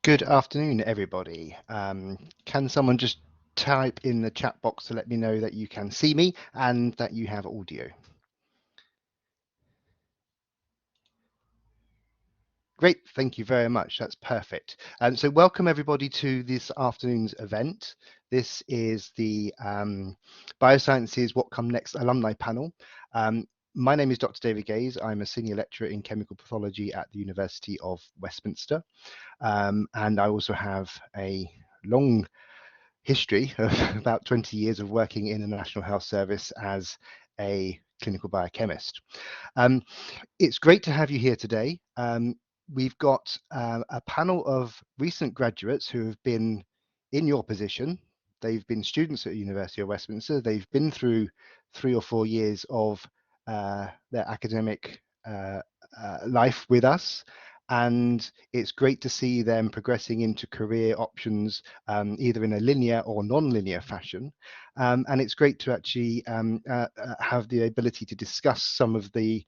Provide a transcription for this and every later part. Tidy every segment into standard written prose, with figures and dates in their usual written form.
Good afternoon, everybody. Can someone just type in the chat box to let me know that you can see me and that you have audio? Great, thank you very much. That's perfect. So welcome everybody to this afternoon's event. This is the Biosciences What Come Next alumni panel. My name is Dr. David Gaze. I'm a senior lecturer in chemical pathology at the University of Westminster. And I also have a long history of about 20 years of working in the National Health Service as a clinical biochemist. It's great to have you here today. We've got a panel of recent graduates who have been in your position. They've been students at the University of Westminster. They've been through 3 or 4 years of their academic life with us. And it's great to see them progressing into career options, either in a linear or non-linear fashion. And it's great to actually have the ability to discuss some of the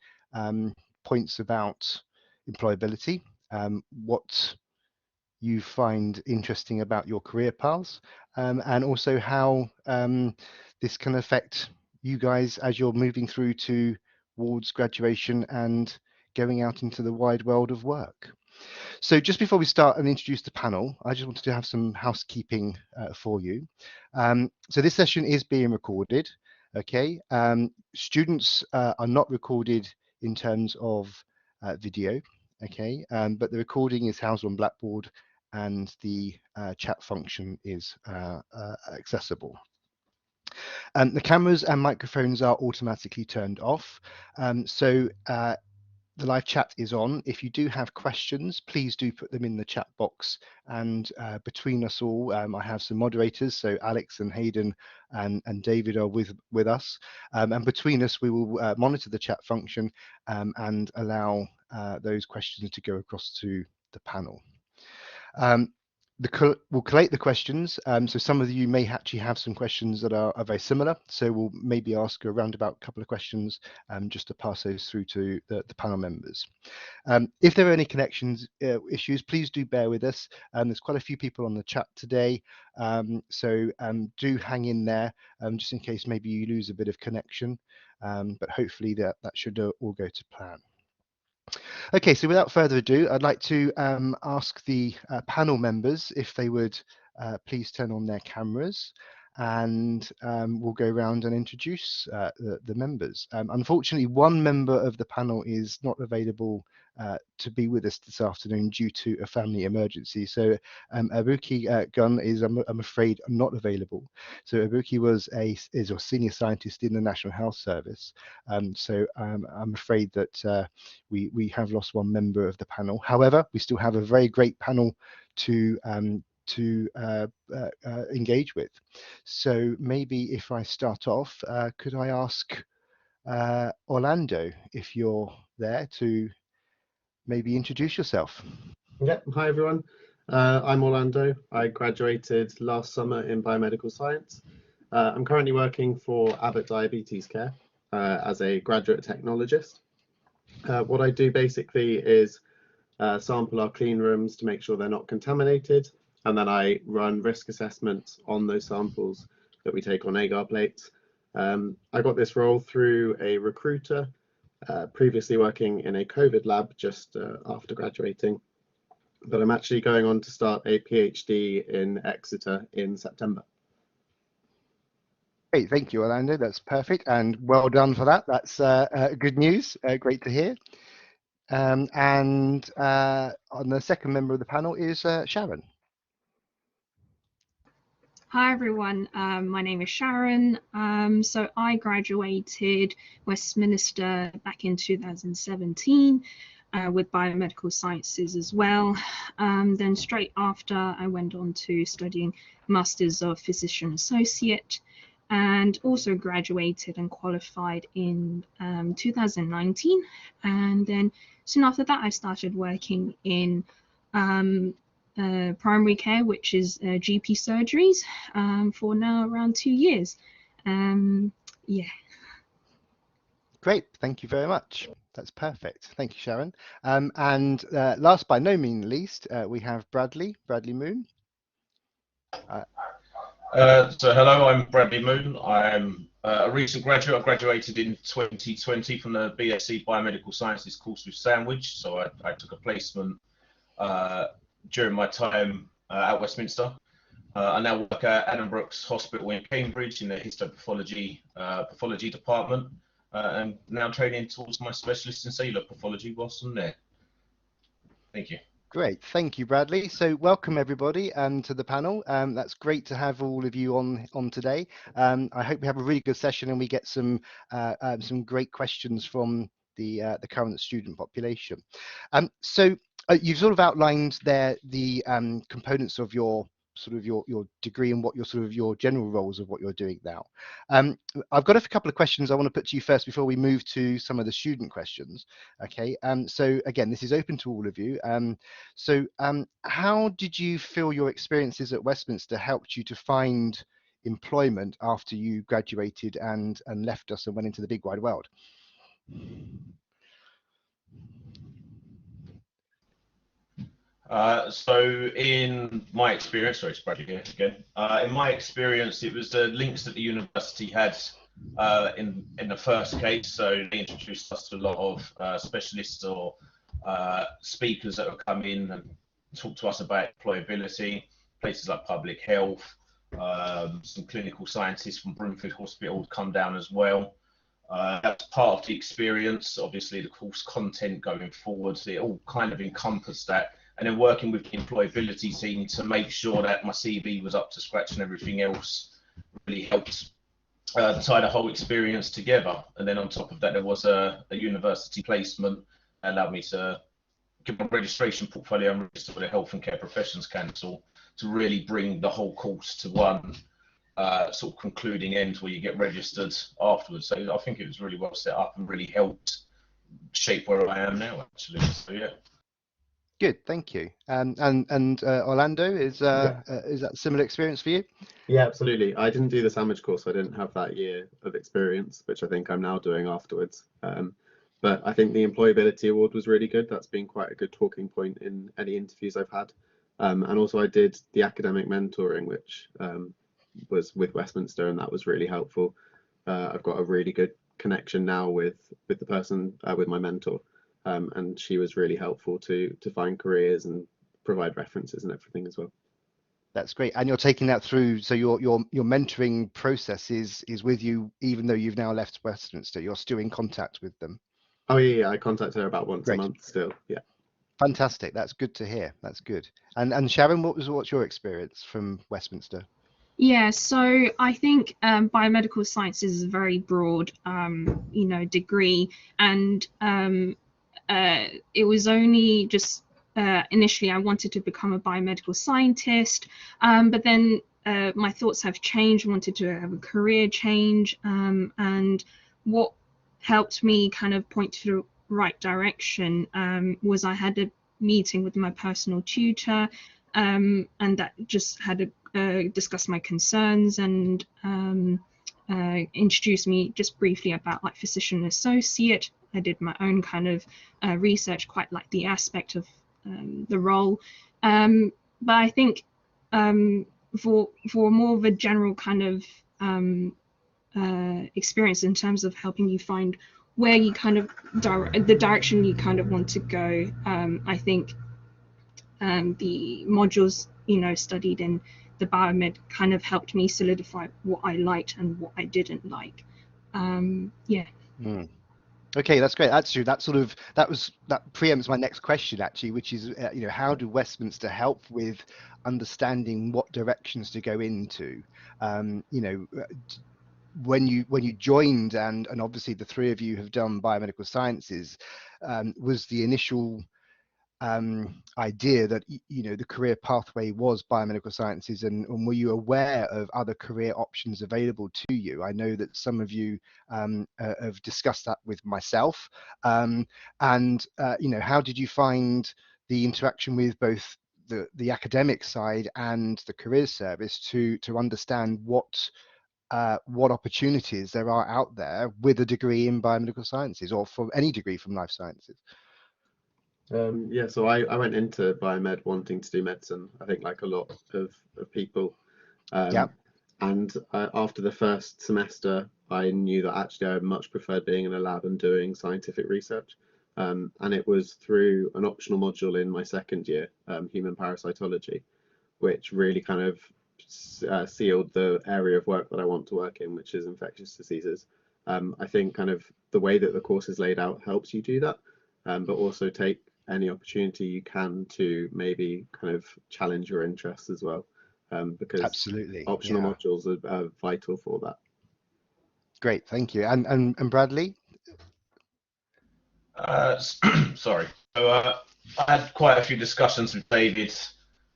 points about employability, what you find interesting about your career paths, and also how this can affect you guys as you're moving through towards graduation and going out into the wide world of work. So just before we start and introduce the panel, I just wanted to have some housekeeping for you. So this session is being recorded, okay? Students are not recorded in terms of video, okay? But the recording is housed on Blackboard and the chat function is accessible. The cameras and microphones are automatically turned off. The live chat is on. If you do have questions, please do put them in the chat box. And between us all, I have some moderators. So Alex and Hayden and David are with us. And between us, we will monitor the chat function and allow those questions to go across to the panel. We'll collate the questions. So some of you may actually have some questions that are very similar. So we'll maybe ask a roundabout couple of questions just to pass those through to the panel members. If there are any connections issues, please do bear with us. There's quite a few people on the chat today. So do hang in there just in case maybe you lose a bit of connection. But hopefully that should all go to plan. Okay, so without further ado, I'd like to ask the panel members if they would please turn on their cameras, and we'll go around and introduce the members. Unfortunately, one member of the panel is not available to be with us this afternoon due to a family emergency. So Abuki Gunn is, I'm afraid, not available. So Abuki is a senior scientist in the National Health Service. So I'm afraid that we have lost one member of the panel. However, we still have a very great panel to engage with. So maybe if I start off, could I ask Orlando, if you're there, to maybe introduce yourself? Yep. Hi, everyone. I'm Orlando. I graduated last summer in biomedical science. I'm currently working for Abbott Diabetes Care as a graduate technologist. What I do basically is sample our clean rooms to make sure they're not contaminated, and then I run risk assessments on those samples that we take on agar plates. I got this role through a recruiter, previously working in a COVID lab just after graduating, but I'm actually going on to start a PhD in Exeter in September. Great, thank you, Orlando. That's perfect, and well done for that. That's good news. Great to hear. And on the second member of the panel is Sharon. Hi everyone, my name is Sharon. So I graduated Westminster back in 2017 with biomedical sciences as well. Then straight after I went on to studying Masters of Physician Associate, and also graduated and qualified in 2019. And then soon after that I started working in primary care, which is GP surgeries, for now around 2 years. Yeah. Great, thank you very much. That's perfect. Thank you, Sharon. And last but no means least, we have Bradley Moon. So hello, I'm Bradley Moon. I'm a recent graduate. I graduated in 2020 from the BSc Biomedical Sciences course with Sandwich. So I took a placement during my time at Westminster. I now work at Adam Brooks Hospital in Cambridge in the histopathology pathology department, and now training towards my specialist in cellular pathology whilst I'm there. Thank you. Great, thank you, Bradley. So welcome everybody to the panel. That's great to have all of you on today. I hope we have a really good session and we get some great questions from the current student population. So you've sort of outlined there the components of your degree and what your general roles of what you're doing now. I've got a couple of questions I want to put to you first before we move to some of the student questions. Okay, so again, this is open to all of you. So how did you feel your experiences at Westminster helped you to find employment after you graduated and left us and went into the big wide world? So in my experience, sorry, it's Bradley here again. In my experience, it was the links that the university had in the first case. So they introduced us to a lot of specialists or speakers that would come in and talk to us about employability, places like public health. Some clinical scientists from Broomfield Hospital would come down as well. That's part of the experience. Obviously, the course content going forward, it all kind of encompassed that. And then working with the employability team to make sure that my CV was up to scratch and everything else really helped tie the whole experience together. And then on top of that, there was a university placement that allowed me to get my registration portfolio and register with the Health and Care Professions Council to really bring the whole course to one sort of concluding end where you get registered afterwards. So I think it was really well set up and really helped shape where I am now, actually. So yeah. Good, thank you. And Orlando, is that a similar experience for you? Yeah, absolutely. I didn't do the sandwich course, so I didn't have that year of experience, which I think I'm now doing afterwards. But I think the Employability Award was really good. That's been quite a good talking point in any interviews I've had. And also I did the academic mentoring, which was with Westminster, and that was really helpful. I've got a really good connection now with the person, with my mentor. And she was really helpful to find careers and provide references and everything as well. That's great. And you're taking that through, so your mentoring process is with you, even though you've now left Westminster, you're still in contact with them. Oh yeah, I contact her about once Great. a month still. Yeah. Fantastic. That's good to hear. That's good. And Sharon, what's your experience from Westminster? Yeah, so I think biomedical sciences is a very broad, degree, and it was only just initially I wanted to become a biomedical scientist, but then my thoughts have changed. I wanted to have a career change, and what helped me kind of point to the right direction was I had a meeting with my personal tutor, and that just had discussed my concerns and introduced me just briefly about like physician associate. I did my own kind of research, quite like the aspect of the role, but I think for more of a general kind of experience in terms of helping you find where you kind of the direction you kind of want to go, I think the modules studied in the biomed kind of helped me solidify what I liked and what I didn't like. Yeah. Okay, that's great. Actually, that preempts my next question, actually, which is, how do Westminster help with understanding what directions to go into? When you joined, and obviously the three of you have done biomedical sciences, was the initial idea that the career pathway was biomedical sciences, and were you aware of other career options available to you? I know that some of you have discussed that with myself, and how did you find the interaction with both the academic side and the career service to understand what what opportunities there are out there with a degree in biomedical sciences, or from any degree from life sciences. Yeah, so I went into biomed wanting to do medicine, I think like a lot of people. Yeah. And after the first semester, I knew that actually I much preferred being in a lab and doing scientific research. And it was through an optional module in my second year, human parasitology, which really kind of sealed the area of work that I want to work in, which is infectious diseases. I think kind of the way that the course is laid out helps you do that, but also take any opportunity you can to maybe kind of challenge your interests as well, because Absolutely. optional Yeah. modules are vital for that. Great, thank you. And Bradley? Sorry. So I had quite a few discussions with David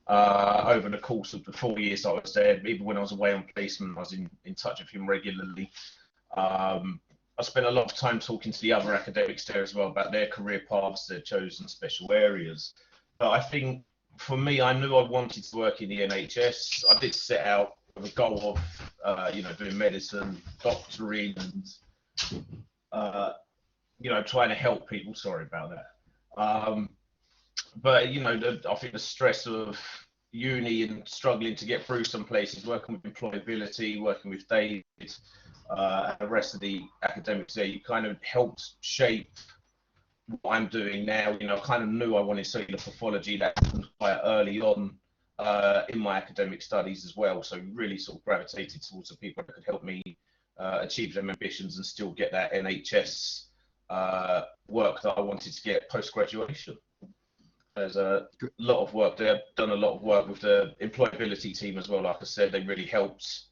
over the course of the 4 years I was there. Even when I was away on placement, I was in touch with him regularly. I spent a lot of time talking to the other academics there as well about their career paths, their chosen special areas. But I think for me, I knew I wanted to work in the NHS. I did set out with a goal of, doing medicine, doctoring, and trying to help people. Sorry about that. But I think the stress of uni and struggling to get through some places, working with employability, working with David, and the rest of the academics there, you kind of helped shape what I'm doing now. I kind of knew I wanted cellular pathology. That happened quite early on in my academic studies as well. So really sort of gravitated towards the people that could help me achieve them ambitions and still get that NHS work that I wanted to get post-graduation. There's a lot of work there. I've done a lot of work with the employability team as well. Like I said, they really helped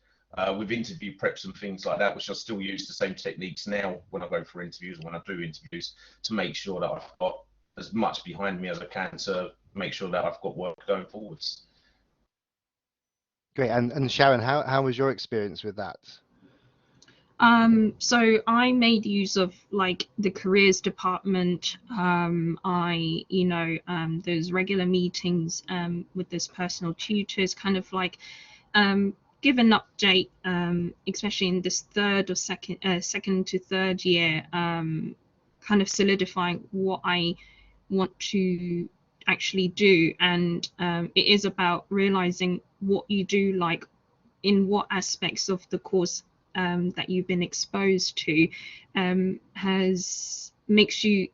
with interview preps and things like that, which I still use the same techniques now when I go for interviews and when I do interviews, to make sure that I've got as much behind me as I can to make sure that I've got work going forwards. Great. And Sharon, how was your experience with that? So I made use of like the careers department. Those regular meetings with those personal tutors, kind of like give an update, especially in this second to third year, kind of solidifying what I want to actually do. And it is about realizing what you do like in what aspects of the course that you've been exposed to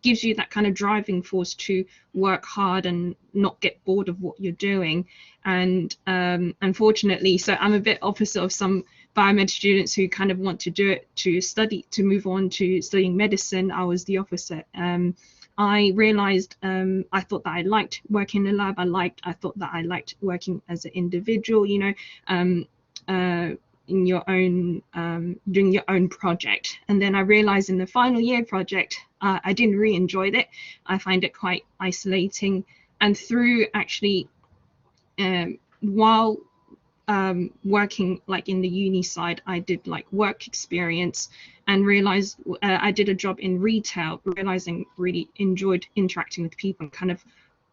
gives you that kind of driving force to work hard and not get bored of what you're doing. And unfortunately, so I'm a bit opposite of some biomed students who kind of want to do it to move on to studying medicine. I was the opposite. I realized I thought that I liked working in the lab. I thought that I liked working as an individual, in your own doing your own project. And then I realized in the final year project I didn't really enjoy it. I find it quite isolating. And through actually while working like in the uni side, I did like work experience and realized I did a job in retail, realizing really enjoyed interacting with people and kind of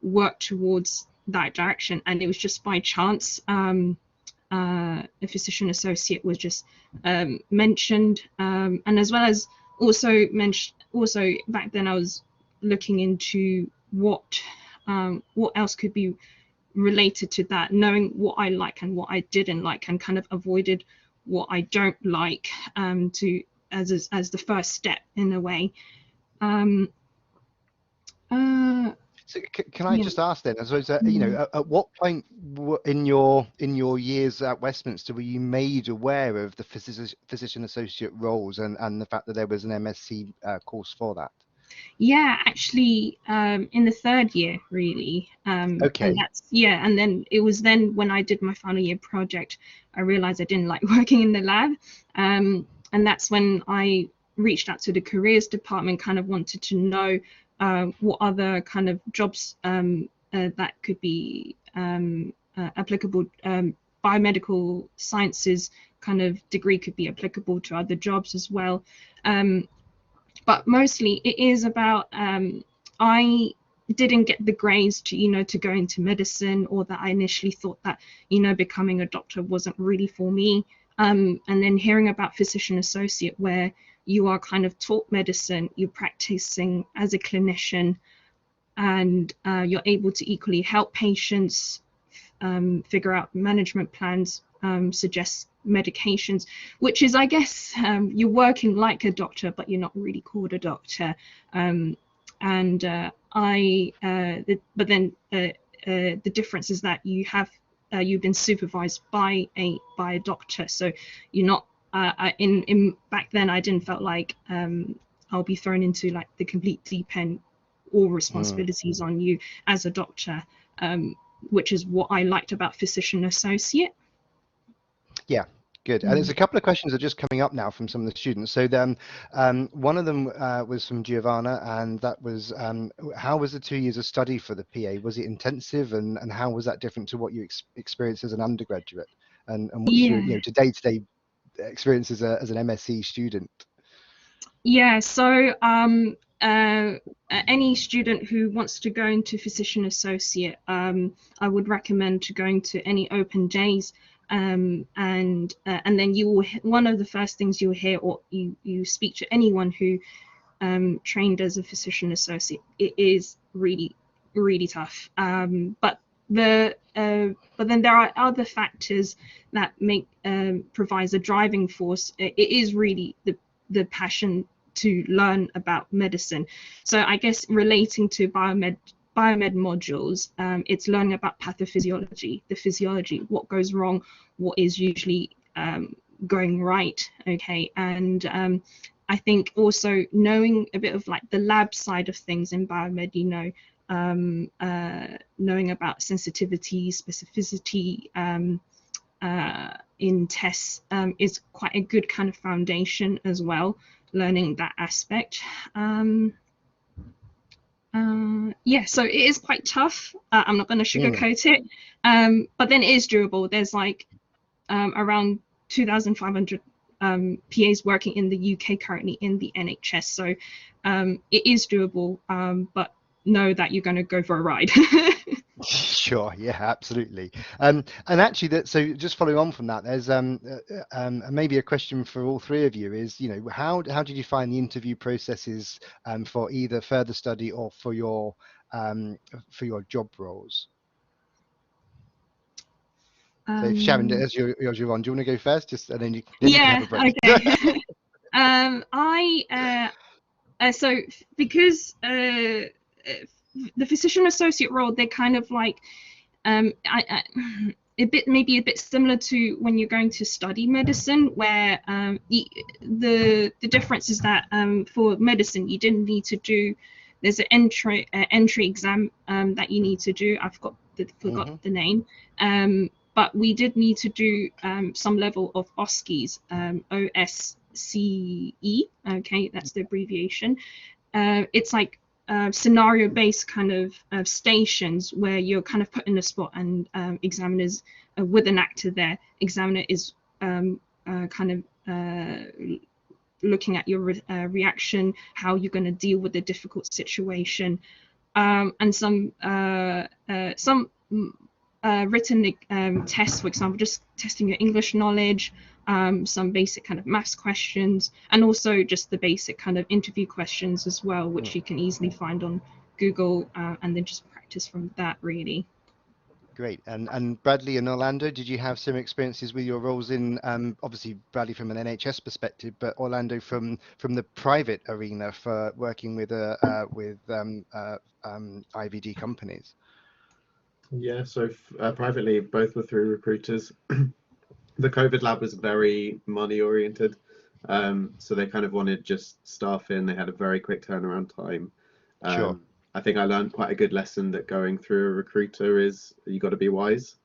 worked towards that direction. And it was just by chance a physician associate was just mentioned, and as well as also back then I was looking into what else could be related to that, knowing what I like and what I didn't like, and kind of avoided what I don't like as the first step in a way. So can I just ask then, I suppose, at what point in your years at Westminster were you made aware of the physician associate roles and the fact that there was an MSc course for that? Yeah, actually, in the third year, really. Okay. And then it was then when I did my final year project, I realized I didn't like working in the lab. And that's when I reached out to the careers department, kind of wanted to know what other kind of jobs that could be applicable, biomedical sciences kind of degree could be applicable to other jobs as well. But mostly it is about I didn't get the grades to go into medicine, or that I initially thought that becoming a doctor wasn't really for me. And then hearing about physician associate, where you are kind of taught medicine, you're practicing as a clinician, and you're able to equally help patients figure out management plans, suggest medications, which is, I guess, you're working like a doctor, but you're not really called a doctor. But then the difference is that you've been supervised by a doctor, so you're not. In back then, I didn't felt like I'll be thrown into like the complete deep end, all responsibilities on you as a doctor, which is what I liked about physician associate. Yeah, good. And there's a couple of questions that are just coming up now from some of the students. So then one of them was from Giovanna, and that was, how was the 2 years of study for the PA? Was it intensive, and how was that different to what you experienced as an undergraduate? And what's your, you know, day-to-day experience as an MSc student? Yeah, so any student who wants to go into physician associate, I would recommend to going to any open days, and then you will, one of the first things you'll hear, or you speak to anyone who trained as a physician associate, it is really tough. But then there are other factors that make provides a driving force. It is really the passion to learn about medicine. So I guess relating to biomed modules, it's learning about pathophysiology, the physiology, what goes wrong, what is usually going right, okay, and I think also knowing a bit of like the lab side of things in biomed, you know, knowing about sensitivity, specificity in tests is quite a good kind of foundation as well, learning that aspect. Yeah, so it is quite tough. I'm not going to sugarcoat it, but then it is doable. There's like around 2,500 PAs working in the UK currently in the NHS, so it is doable, but know that you're going to go for a ride. Sure, yeah, absolutely. And actually, so just following on from that, there's maybe a question for all three of you is, you know, how did you find the interview processes for either further study or for your job roles? So Sharon, as you're on, do you want to go first? Just and then you can have a break. Okay. So because the physician associate role, they're kind of like maybe a bit similar to when you're going to study medicine, where the difference is that for medicine you didn't need to do, there's an entry exam that you need to do. I forgot the name, but we did need to do some level of OSCEs, OSCE. Okay, that's the abbreviation. It's like scenario-based kind of stations where you're kind of put in a spot, and examiners with an actor there, examiner is kind of looking at your reaction, how you're going to deal with a difficult situation, and some written tests, for example, just testing your English knowledge, some basic kind of maths questions, and also just the basic kind of interview questions as well, which you can easily find on Google, and then just practice from that, really. Great. And Bradley and Orlando, did you have some experiences with your roles in, obviously Bradley from an NHS perspective, but Orlando from the private arena for working with IVD companies? Yeah, so privately, both were through recruiters. The COVID lab was very money oriented, so they kind of wanted just staff in. They had a very quick turnaround time. Sure. I think I learned quite a good lesson that going through a recruiter is you got to be wise,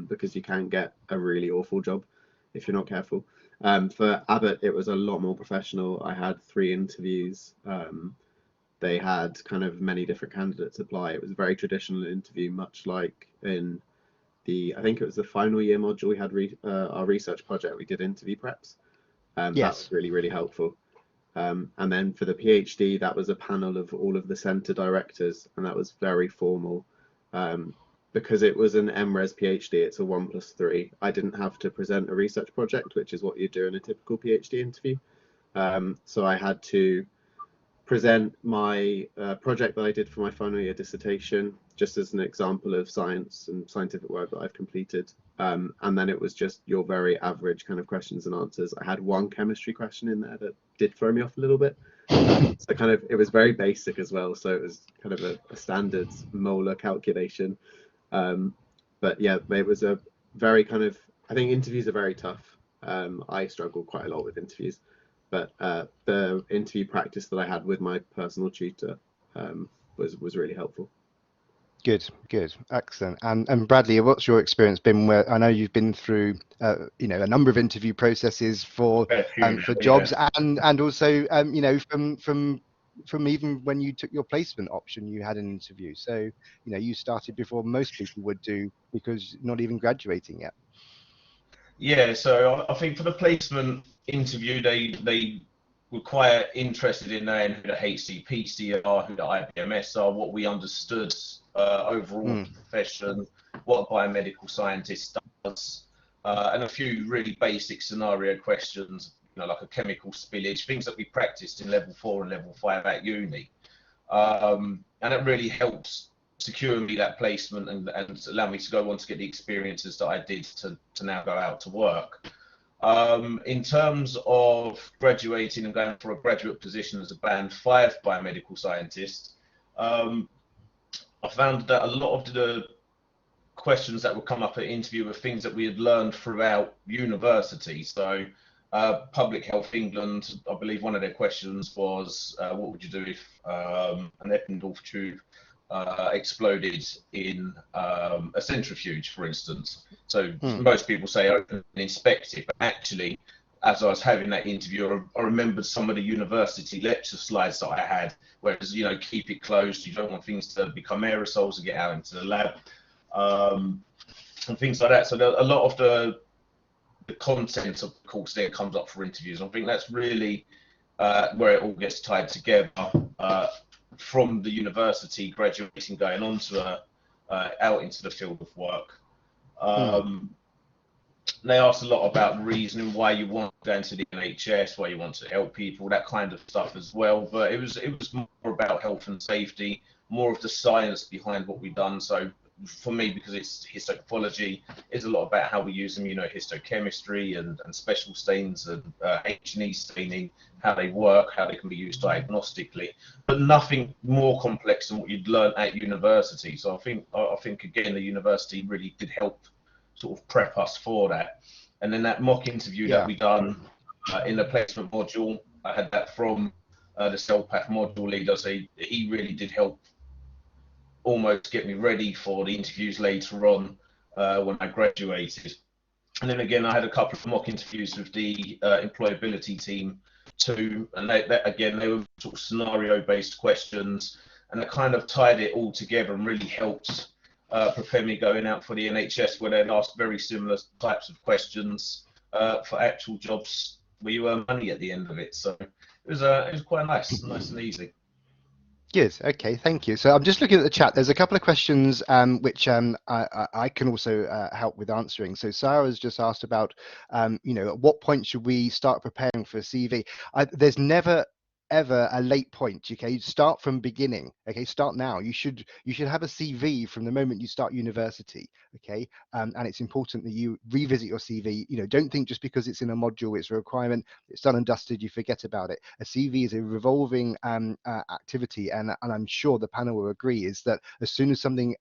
because you can get a really awful job if you're not careful. For Abbott, it was a lot more professional. I had 3 interviews. They had kind of many different candidates apply. It was a very traditional interview, much like in I think it was the final year module. We had our research project. We did interview preps. That was really, really helpful. And then for the PhD, that was a panel of all of the centre directors, and that was very formal. because it was an MRes PhD, it's a 1+3. I didn't have to present a research project, which is what you do in a typical PhD interview. So I had to present my project that I did for my final year dissertation, just as an example of science and scientific work that I've completed. And then it was just your very average kind of questions and answers. I had one chemistry question in there that did throw me off a little bit. So kind of, it was very basic as well. So it was kind of a standard molar calculation. But yeah, it was a very kind of, I think interviews are very tough. I struggle quite a lot with interviews, but the interview practice that I had with my personal tutor was really helpful. Good, excellent. And Bradley, what's your experience been? Where I know you've been through, you know, a number of interview processes for jobs, and also, you know, from even when you took your placement option, you had an interview. So, you know, you started before most people would do because not even graduating yet. Yeah, so I think for the placement interview, they were quite interested in knowing who the HCPC are, who the IBMS are, what we understood overall the profession, what a biomedical scientist does, and a few really basic scenario questions, you know, like a chemical spillage, things that we practiced in level 4 and level 5 at uni. And it really helps secure me that placement and allow me to go on to get the experiences that I did to now go out to work. In terms of graduating and going for a graduate position as a band 5 biomedical scientist, I found that a lot of the questions that would come up at interview were things that we had learned throughout university. So Public Health England, I believe one of their questions was, what would you do if an Eppendorf tube exploded in a centrifuge, for instance? So most people say open and inspect it, but actually, as I was having that interview, I remembered some of the university lecture slides that I had, whereas, you know, keep it closed, you don't want things to become aerosols and get out into the lab, and things like that. So a lot of the content of the course there comes up for interviews. I think that's really where it all gets tied together, from the university, graduating, going on to out into the field of work. They asked a lot about reasoning why you want to go into the NHS, why you want to help people, that kind of stuff as well. But it was more about health and safety, more of the science behind what we've done. So for me, because it's histopathology, it's a lot about how we use immunohistochemistry and special stains and H&E staining, how they work, how they can be used diagnostically, but nothing more complex than what you'd learn at university. So I think again, the university really did help sort of prep us for that. And then that mock interview that we done in the placement module, I had that from the CellPath module leader. So he really did help almost get me ready for the interviews later on when I graduated. And then again, I had a couple of mock interviews with the employability team too, and they were sort of scenario-based questions, and it kind of tied it all together and really helped prepare me going out for the NHS, where they'd ask very similar types of questions for actual jobs where you earn money at the end of it. So it was quite nice and easy. Good. Okay, thank you. So I'm just looking at the chat. There's a couple of questions which I can also help with answering. So Sarah's just asked about, you know, at what point should we start preparing for a CV? There's never ever a late point. Okay, start from beginning. Okay, start now. You should have a CV from the moment you start university. Okay, and it's important that you revisit your CV. You know, don't think just because it's in a module, it's a requirement, it's done and dusted, you forget about it. A CV is a revolving activity, and I'm sure the panel will agree, is that as soon as something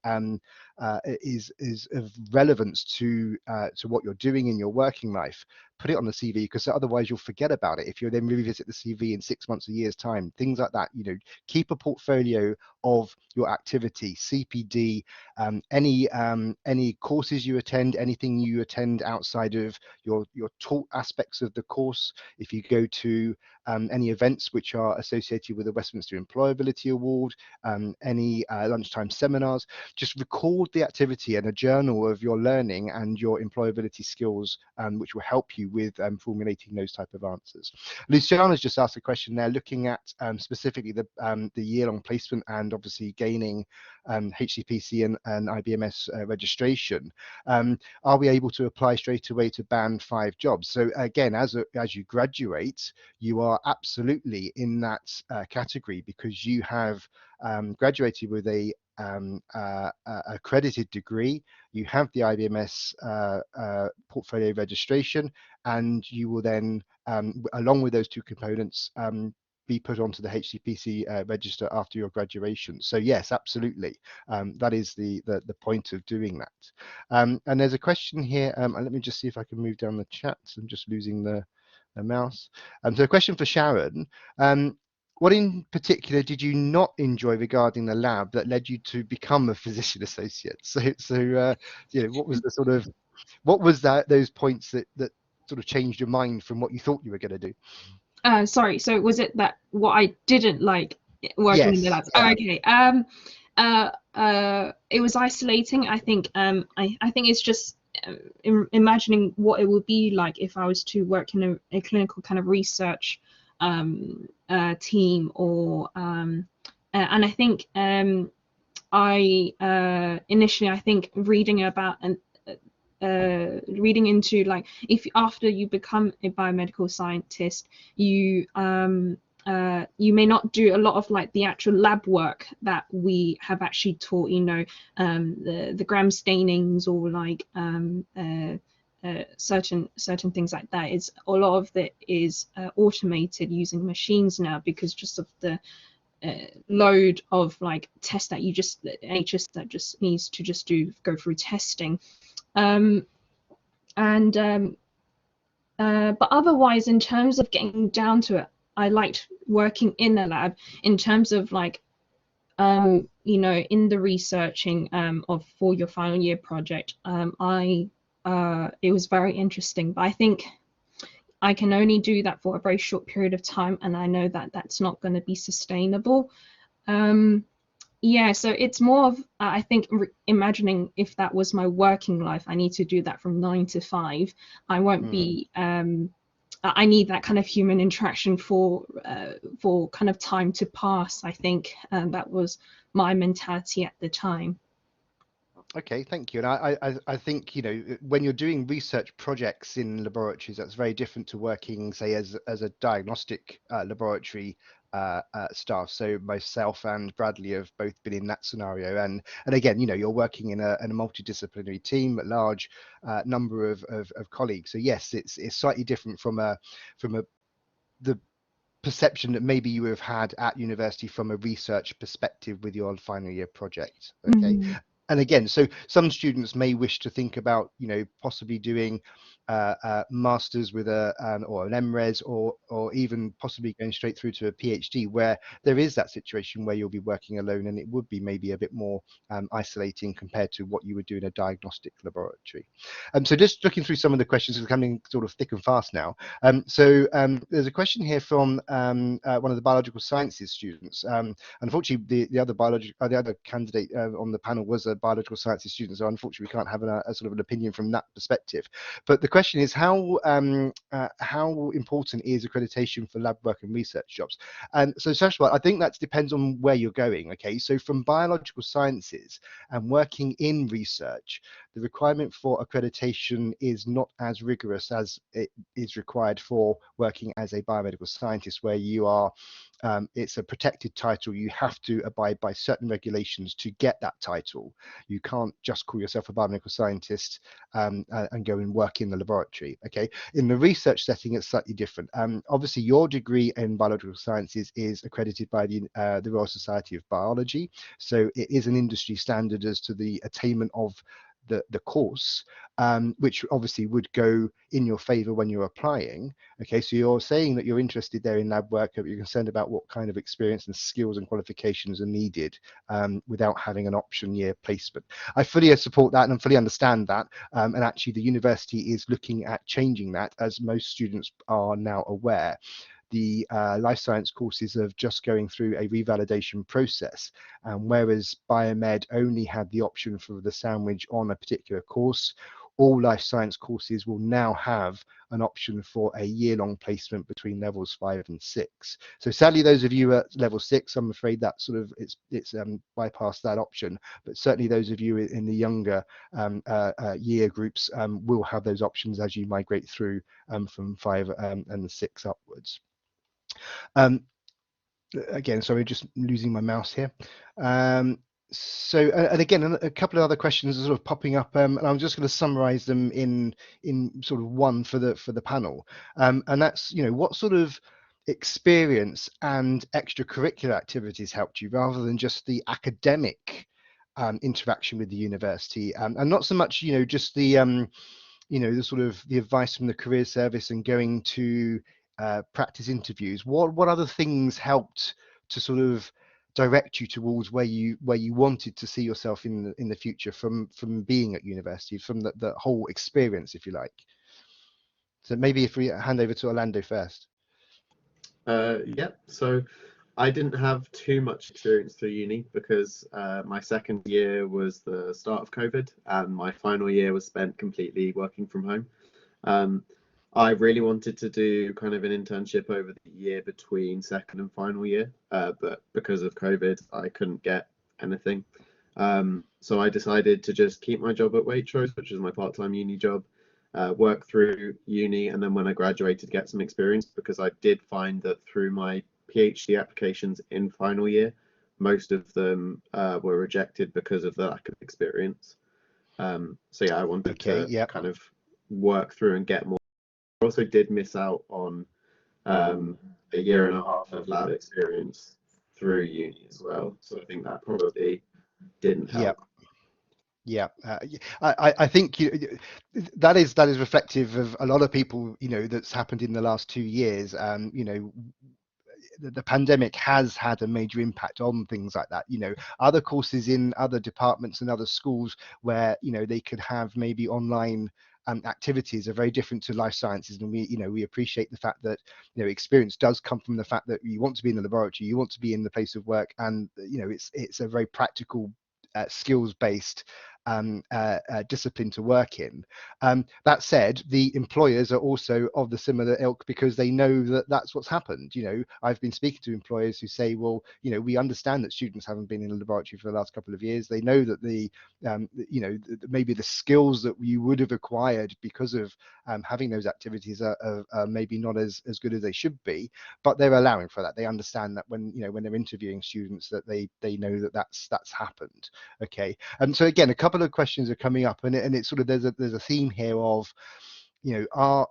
is of relevance to what you're doing in your working life, put it on the CV, because otherwise you'll forget about it if you then revisit the CV in 6 months, a year's time, things like that. You know, keep a portfolio of your activity, CPD, any courses you attend, anything you attend outside of your taught aspects of the course. If you go to any events which are associated with the Westminster Employability Award, any lunchtime seminars, just record the activity and a journal of your learning and your employability skills, which will help you with formulating those type of answers. Luciana's just asked a question there, looking at specifically the year-long placement and obviously gaining HCPC and IBMS registration, are we able to apply straight away to Band 5 jobs? So again, as you graduate, you are absolutely in that category, because you have graduated with a accredited degree, you have the IBMS portfolio registration, and you will then, along with those two components, be put onto the HCPC register after your graduation. So yes, absolutely, that is the point of doing that. And there's a question here. Let me just see if I can move down the chat. I'm just losing the mouse. So a question for Sharon. What in particular did you not enjoy regarding the lab that led you to become a physician associate? So you know, what was the sort of, what was those points that sort of changed your mind from what you thought you were going to do? Sorry, so was it that what I didn't like working in the labs? Yeah. Oh, okay. It was isolating. I think I think it's just imagining what it would be like if I was to work in a clinical kind of research team, or and I think I initially, I think reading about and reading into, like, if after you become a biomedical scientist, you may not do a lot of like the actual lab work that we have actually taught, you know, the gram stainings, or like certain things like that. Is a lot of it is automated using machines now, because just of the load of like tests that you just, NHS that just needs to just go through testing. But otherwise, in terms of getting down to it, I liked working in the lab in terms of like, you know, in the researching for your final year project. It was very interesting, but I think I can only do that for a very short period of time, and I know that that's not going to be sustainable. Yeah, so it's more of, I think, imagining if that was my working life, I need to do that from 9 to 5. I won't be, I need that kind of human interaction for kind of time to pass, I think. That was my mentality at the time. Okay, thank you. And I think, you know, when you're doing research projects in laboratories, that's very different to working, say, as a diagnostic laboratory staff. So myself and Bradley have both been in that scenario, and again, you know, you're working in a multidisciplinary team, a large number of colleagues. So yes, it's slightly different from the perception that maybe you have had at university from a research perspective with your final year project. Okay. And again, so some students may wish to think about, you know, possibly doing masters with or an MRes, or even possibly going straight through to a PhD, where there is that situation where you'll be working alone, and it would be maybe a bit more isolating compared to what you would do in a diagnostic laboratory. So just looking through some of the questions, are coming sort of thick and fast now. So there's a question here from one of the biological sciences students. Unfortunately, the other candidate on the panel was a biological sciences student, so unfortunately we can't have a sort of an opinion from that perspective. But the question is, how important is accreditation for lab work and research jobs? And so, Sashwat, I think that depends on where you're going. Okay, so from biological sciences and working in research, the requirement for accreditation is not as rigorous as it is required for working as a biomedical scientist, where you are, it's a protected title. You have to abide by certain regulations to get that title. You can't just call yourself a biomedical scientist and go and work in the laboratory. Okay, in the research setting, it's slightly different. Obviously, your degree in biological sciences is accredited by the Royal Society of Biology, so it is an industry standard as to the attainment of the course, which obviously would go in your favor when you're applying. Okay, so you're saying that you're interested there in lab work, but you're concerned about what kind of experience and skills and qualifications are needed without having an option year placement. I fully support that and fully understand that, and actually the university is looking at changing that, as most students are now aware. The life science courses are just going through a revalidation process, and whereas biomed only had the option for the sandwich on a particular course, all life science courses will now have an option for a year-long placement between levels 5 and 6. So sadly, those of you at level 6, I'm afraid that sort of it's bypassed that option, but certainly those of you in the younger year groups will have those options as you migrate through from 5 and 6 upwards. Again, sorry, just losing my mouse here. So, and again, a couple of other questions are sort of popping up, and I'm just going to summarize them in sort of one for the panel. And that's, you know, what sort of experience and extracurricular activities helped you rather than just the academic interaction with the university, and not so much, you know, just the you know, the sort of the advice from the career service and going to practice interviews. What other things helped to sort of direct you towards where you wanted to see yourself in the future from being at university, from the whole experience, if you like? So maybe if we hand over to Orlando first. Yeah, so I didn't have too much experience through uni because my second year was the start of COVID and my final year was spent completely working from home. I really wanted to do kind of an internship over the year between second and final year, but because of COVID, I couldn't get anything. So I decided to just keep my job at Waitrose, which is my part-time uni job, work through uni, and then when I graduated, get some experience, because I did find that through my PhD applications in final year, most of them were rejected because of the lack of experience. So yeah, I wanted to kind of work through and get more. I also did miss out on a year and a half of lab experience through uni as well. So I think that probably didn't help. Yeah, I think that is reflective of a lot of people, you know, that's happened in the last 2 years. You know, the pandemic has had a major impact on things like that. You know, other courses in other departments and other schools where, you know, they could have maybe online activities are very different to life sciences, and we appreciate the fact that, you know, experience does come from the fact that you want to be in the laboratory, you want to be in the place of work, and, you know, it's a very practical skills based discipline to work in. That said, the employers are also of the similar ilk, because they know that that's what's happened. You know, I've been speaking to employers who say, well, you know, we understand that students haven't been in the laboratory for the last couple of years. They know that you know, maybe the skills that you would have acquired because of having those activities are maybe not as good as they should be, but they're allowing for that. They understand that when, you know, when they're interviewing students, that they know that that's happened. Okay, and so again, a couple of questions are coming up, and it's sort of there's a theme here of, you know,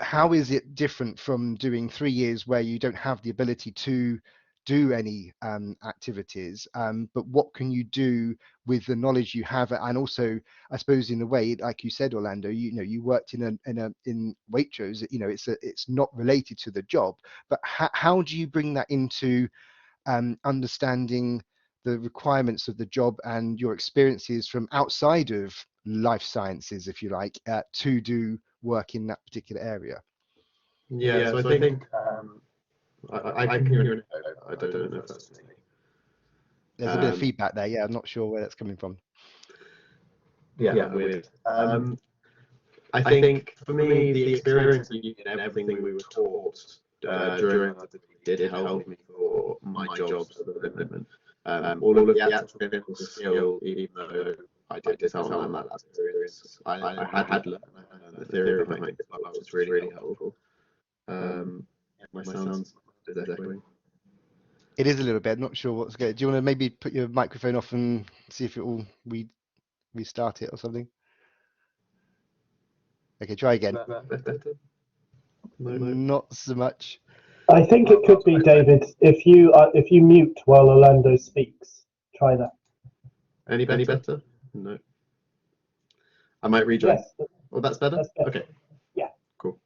how is it different from doing 3 years where you don't have the ability to do any activities, but what can you do with the knowledge you have? And also, I suppose, in a way, like you said, Orlando, you know, you worked in Waitrose. You know, it's not related to the job, but how do you bring that into understanding the requirements of the job and your experiences from outside of life sciences, if you like, to do work in that particular area? Yeah, so I think I can hear it. I don't know if that's me. There's a bit of feedback there. Yeah, I'm not sure where that's coming from. Yeah, weird. I think for me, the experience and everything we were taught during that did help me for my jobs at the moment. All of the actual clinical skill, even though I did this online lab experience, I had learned the theory behind it, but that was really helpful. My sounds is echoing. It is a little bit. I'm not sure what's going. Do you want to maybe put your microphone off and see if it will restart it or something? Okay, try again. Not so much. I think it could be, David, if you mute while Orlando speaks. Try that. Any better? No. I might rejoin. Yes. Oh, that's better? That's better. Okay. Yeah. Cool.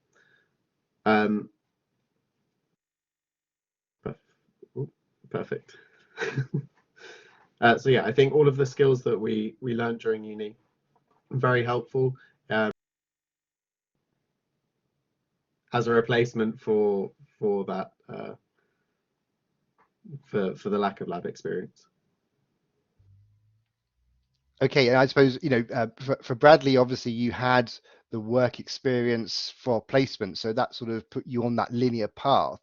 Perfect. So yeah, I think all of the skills that we learned during uni very helpful as a replacement for that for the lack of lab experience. Okay, and I suppose, you know, for Bradley, obviously you had the work experience for placement, so that sort of put you on that linear path.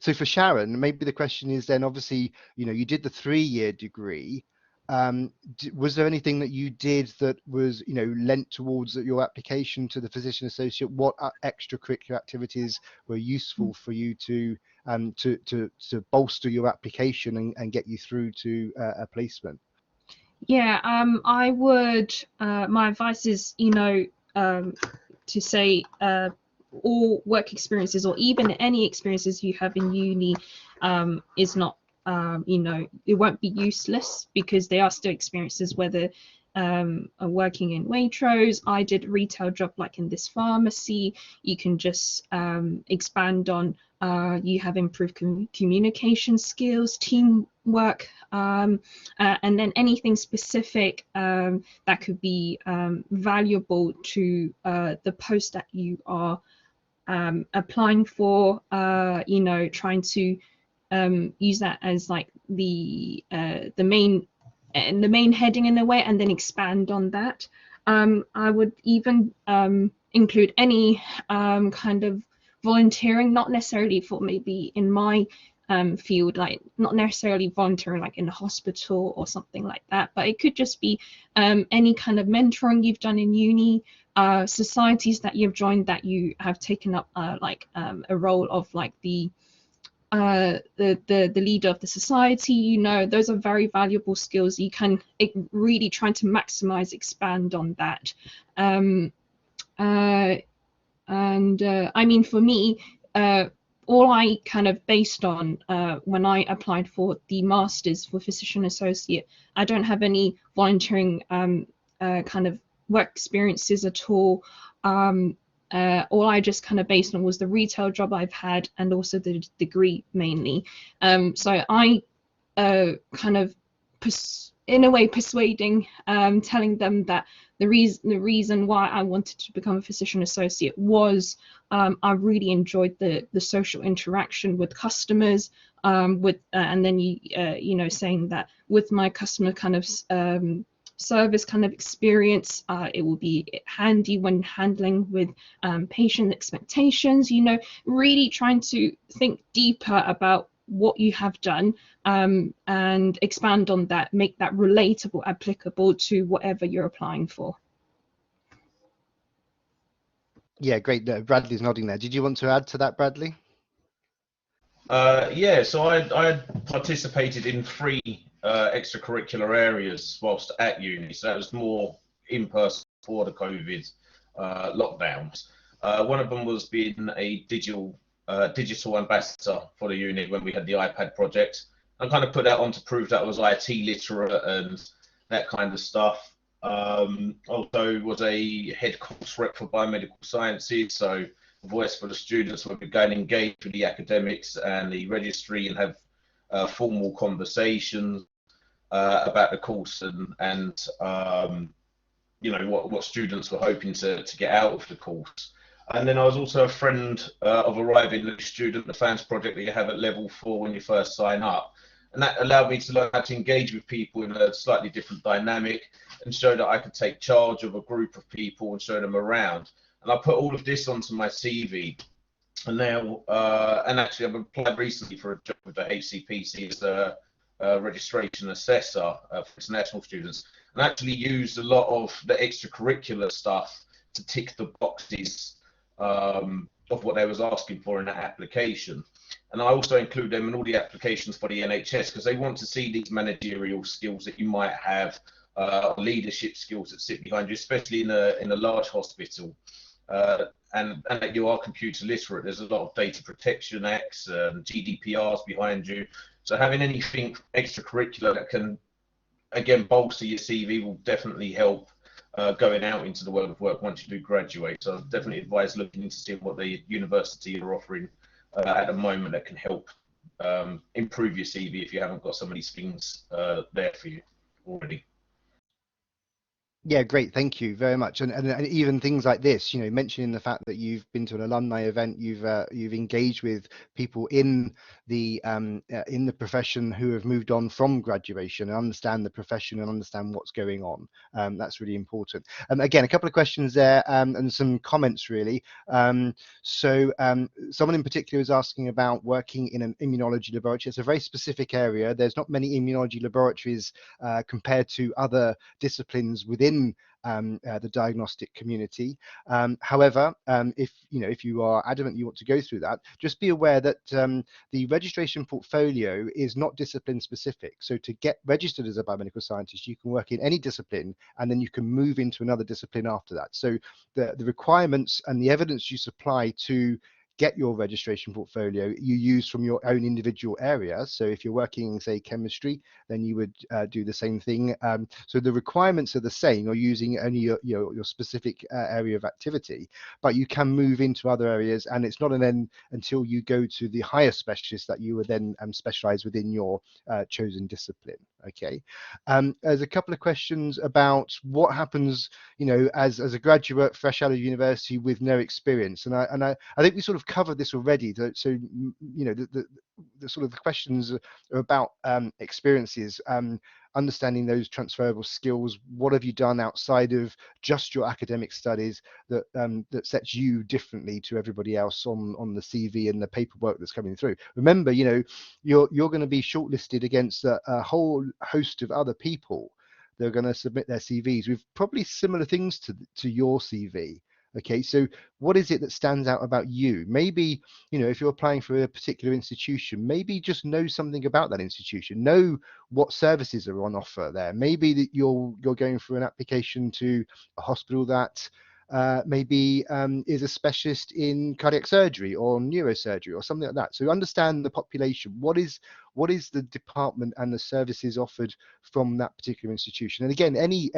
So for Sharon, maybe the question is then, obviously, you know, you did the 3-year degree. Was there anything that you did that was, you know, lent towards your application to the physician associate? What extracurricular activities were useful for you to bolster your application and get you through to a placement? Yeah, I would, my advice is, you know, to say all work experiences or even any experiences you have in uni is not, you know, it won't be useless because they are still experiences, whether working in Waitrose, I did a retail job like in this pharmacy, you can just expand on, you have improved communication skills, teamwork, and then anything specific that could be valuable to the post that you are applying for, you know, trying to use that as like the main heading in a way, and then expand on that. I would even include any kind of volunteering, not necessarily for maybe in my field, like not necessarily volunteering like in a hospital or something like that, but it could just be any kind of mentoring you've done in uni, societies that you've joined that you have taken up like a role of like the leader of the society. You know, those are very valuable skills. You can really try to maximize, expand on that. I mean, for me, all I kind of based on when I applied for the Masters for Physician Associate, I don't have any volunteering kind of work experiences at all. All I just kind of based on was the retail job I've had and also the degree mainly. So I kind of in a way persuading, telling them that the reason why I wanted to become a physician associate was I really enjoyed the social interaction with customers, and then you know, saying that with my customer kind of service kind of experience, it will be handy when handling with patient expectations, you know, really trying to think deeper about what you have done and expand on that, make that relatable, applicable to whatever you're applying for. Yeah, great. Bradley's nodding there. Did you want to add to that, Bradley? Yeah, so I participated in 3 extracurricular areas whilst at uni. So that was more in person before the COVID lockdowns. One of them was being a digital ambassador for the unit when we had the iPad project. I kind of put that on to prove that I was IT literate and that kind of stuff. Also was a head course rep for biomedical sciences, so voice for the students when we go and engage with the academics and the registry and have formal conversations about the course and you know, what students were hoping to get out of the course. And then I was also a friend of Arriving New Student, the fans project that you have at level 4 when you first sign up. And that allowed me to learn how to engage with people in a slightly different dynamic and show that I could take charge of a group of people and show them around. And I put all of this onto my CV. And now, and actually, I've applied recently for a job with the HCPC as a registration assessor for international students, and actually used a lot of the extracurricular stuff to tick the boxes of what they was asking for in that application. And I also include them in all the applications for the NHS because they want to see these managerial skills that you might have, leadership skills that sit behind you, especially in a large hospital. And that you are computer literate. There's a lot of data protection acts, GDPRs behind you. So having anything extracurricular that can, again, bolster your CV will definitely help going out into the world of work once you do graduate. So I definitely advise looking into seeing what the university are offering at the moment that can help improve your CV if you haven't got some of these things there for you already. Yeah, great. Thank you very much. And even things like this, mentioning the fact that you've been to an alumni event, you've engaged with people in the profession who have moved on from graduation and understand the profession and understand what's going on. That's really important. Again, a couple of questions there and some comments really. Someone in particular is asking about working in an immunology laboratory. It's a very specific area. There's not many immunology laboratories compared to other disciplines within the diagnostic community. However, if you are adamant you want to go through that, just be aware that the registration portfolio is not discipline specific. So to get registered as a biomedical scientist, you can work in any discipline and then you can move into another discipline after that. So the requirements and the evidence you supply to get your registration portfolio you use from your own individual area. So if you're working, say, chemistry, then you would do the same thing. So the requirements are the same. You're using only your specific area of activity, but you can move into other areas, and it's not an end until you go to the higher specialist that you would then specialize within your chosen discipline. Okay. There's a couple of questions about what happens, as a graduate fresh out of university with no experience, and I think we sort of covered this already. So the sort of the questions are about experiences, understanding those transferable skills. What have you done outside of just your academic studies that sets you differently to everybody else on the CV and the paperwork that's coming through? Remember, you're going to be shortlisted against a whole host of other people. They're going to submit their CVs with probably similar things to your CV. Okay, so what is it that stands out about you? Maybe, if you're applying for a particular institution, maybe just know something about that institution. Know what services are on offer there. Maybe that you're going for an application to a hospital that maybe is a specialist in cardiac surgery or neurosurgery or something like that. So understand the population. What is the department and the services offered from that particular institution? And again, any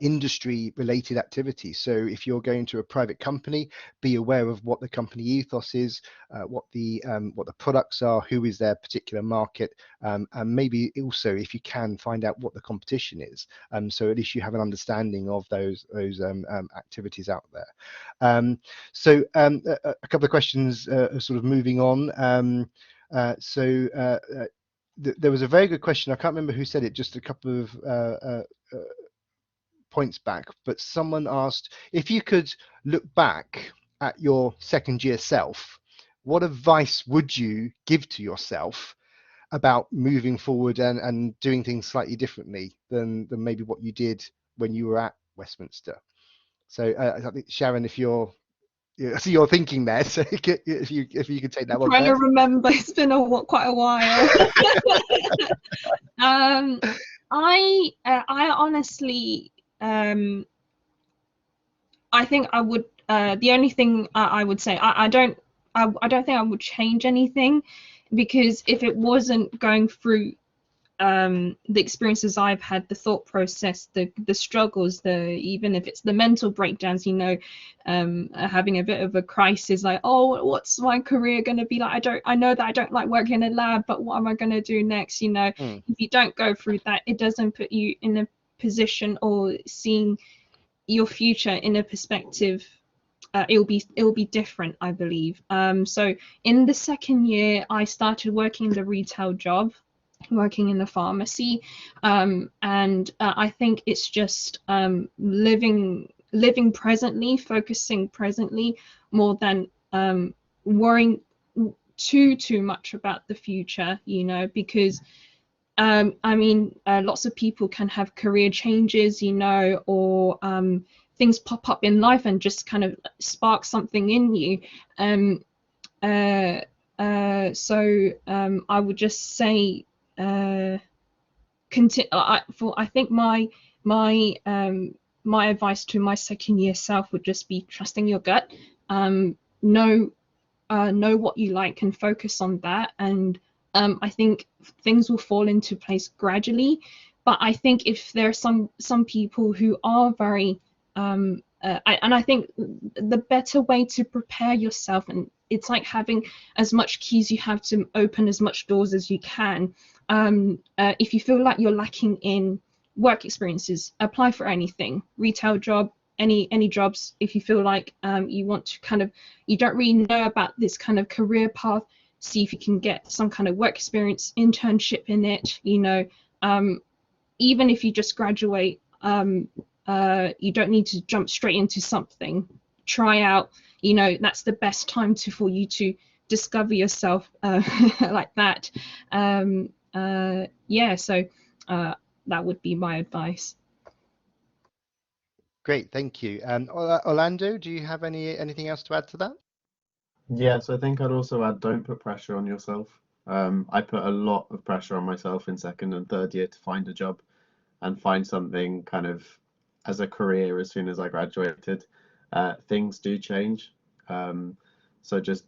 industry related activities. So if you're going to a private company, be aware of what the company ethos is, what the products are, who is their particular market, and maybe also, if you can, find out what the competition is. So at least you have an understanding of those activities out there. A couple of questions are sort of moving on. There was a very good question. I can't remember who said it, just a couple of points back, but someone asked if you could look back at your second year self, what advice would you give to yourself about moving forward and doing things slightly differently than maybe what you did when you were at Westminster? So I think, Sharon, if you're thinking there, so if you could take that one Trying to first. remember, it's been quite a while. I honestly, I think I would. The only thing I would say, I don't think I would change anything, because if it wasn't going through the experiences I've had, the thought process, the struggles, even if it's the mental breakdowns, having a bit of a crisis, like, oh, what's my career going to be like? I know that I don't like working in a lab, but what am I going to do next? If you don't go through that, it doesn't put you in a position or seeing your future in a perspective. It'll be different, I believe. So in the second year, I started working in the retail job, working in the pharmacy, and I think it's just living presently, focusing presently, more than worrying too much about the future, because lots of people can have career changes, or things pop up in life and just kind of spark something in you. I would just say, continue. I think my advice to my second year self would just be trusting your gut. Know what you like and focus on that, and I think things will fall into place gradually. But I think if there are some people who are very and I think the better way to prepare yourself and it's like having as much keys you have to open as much doors as you can. If you feel like you're lacking in work experiences, apply for anything, retail job, any jobs. If you feel like you want to kind of, you don't really know about this kind of career path, see if you can get some kind of work experience, internship in it. You know, even if you just graduate, you don't need to jump straight into something. Try out, you know, that's the best time for you to discover yourself like that. Yeah, so that would be my advice. Great, thank you. Orlando, do you have anything else to add to that? Yeah, so I think I'd also add, don't put pressure on yourself. I put a lot of pressure on myself in second and third year to find a job and find something kind of as a career as soon as I graduated. Things do change. So just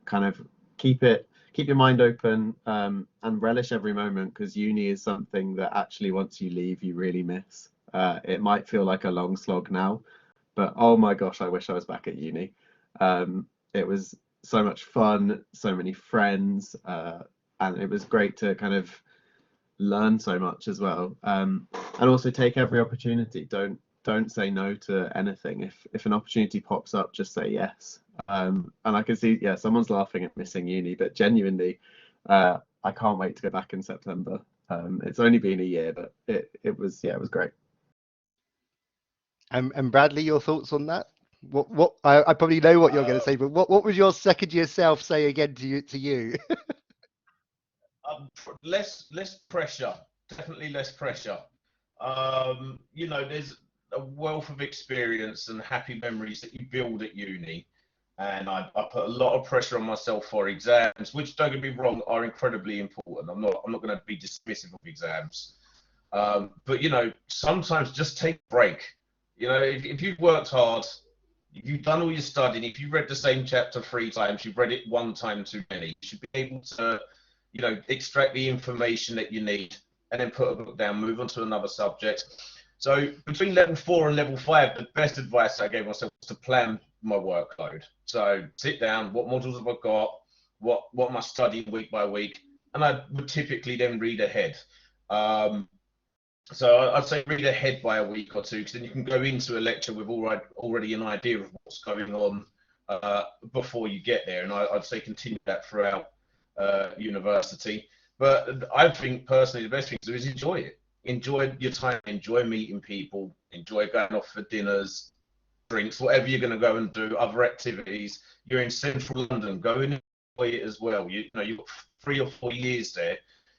kind of keep your mind open, and relish every moment, because uni is something that actually once you leave, you really miss. It might feel like a long slog now, but oh my gosh, I wish I was back at uni. It was so much fun, so many friends, and it was great to kind of learn so much as well. And also take every opportunity. Don't say no to anything. If an opportunity pops up, just say yes. And I can see, yeah, someone's laughing at missing uni, but genuinely, I can't wait to go back in September. It's only been a year, but it was great. And Bradley, your thoughts on that? What I probably know what you're going to say, but what would your second year self say again to you? Less pressure, definitely less pressure. You know, there's a wealth of experience and happy memories that you build at uni, and I put a lot of pressure on myself for exams, which, don't get me wrong, are incredibly important. I'm not going to be dismissive of exams, but you know, sometimes just take a break. You know, if you've worked hard, if you've done all your studying, if you've read the same chapter 3 times, you've read it one time too many. You should be able to, you know, extract the information that you need and then put a book down, move on to another subject. So between level 4 and level 5, the best advice I gave myself was to plan my workload. So sit down, what modules have I got? What am I studying week by week? And I would typically then read ahead. So I'd say read ahead by a week or two, because then you can go into a lecture with already an idea of what's going on before you get there. And I'd say continue that throughout university. But I think personally the best thing to do is enjoy it. Enjoy your time, enjoy meeting people, enjoy going off for dinners, drinks, whatever you're going to go and do, other activities. You're in central London, go and enjoy it as well. You know, you've got 3 or 4 years there.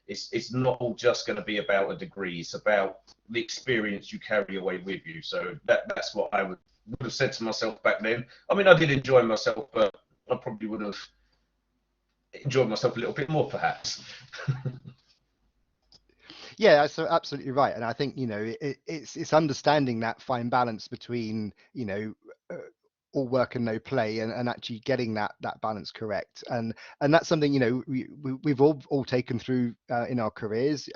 It's not all just going to be about a degree. It's about the experience you carry away with you. So that's what I would have said to myself back then. I mean, I did enjoy myself, but I probably would have enjoyed myself a little bit more, perhaps. Yeah, that's absolutely right. And I think, you know, it's understanding that fine balance between, you know, all work and no play, and actually getting that balance correct. And that's something, you know, we've all taken through in our careers.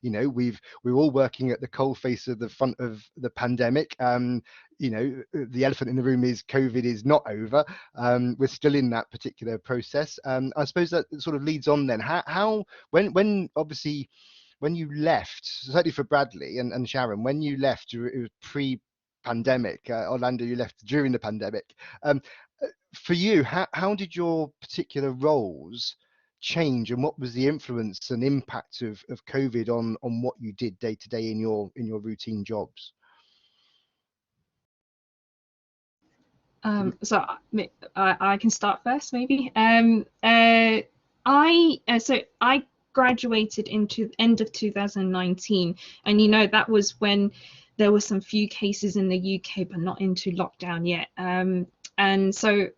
You know, we're all working at the coal face of the front of the pandemic. You know, the elephant in the room is COVID is not over. We're still in that particular process. I suppose that sort of leads on then. How when obviously when you left, certainly for Bradley and Sharon, when you left, it was pre-pandemic. Orlando, you left during the pandemic. For you, how did your particular roles change, and what was the influence and impact of COVID on what you did day to day in your routine jobs? So I can start first, maybe. I graduated into the end of 2019, and you know that was when there were some few cases in the UK, but not into lockdown yet. And so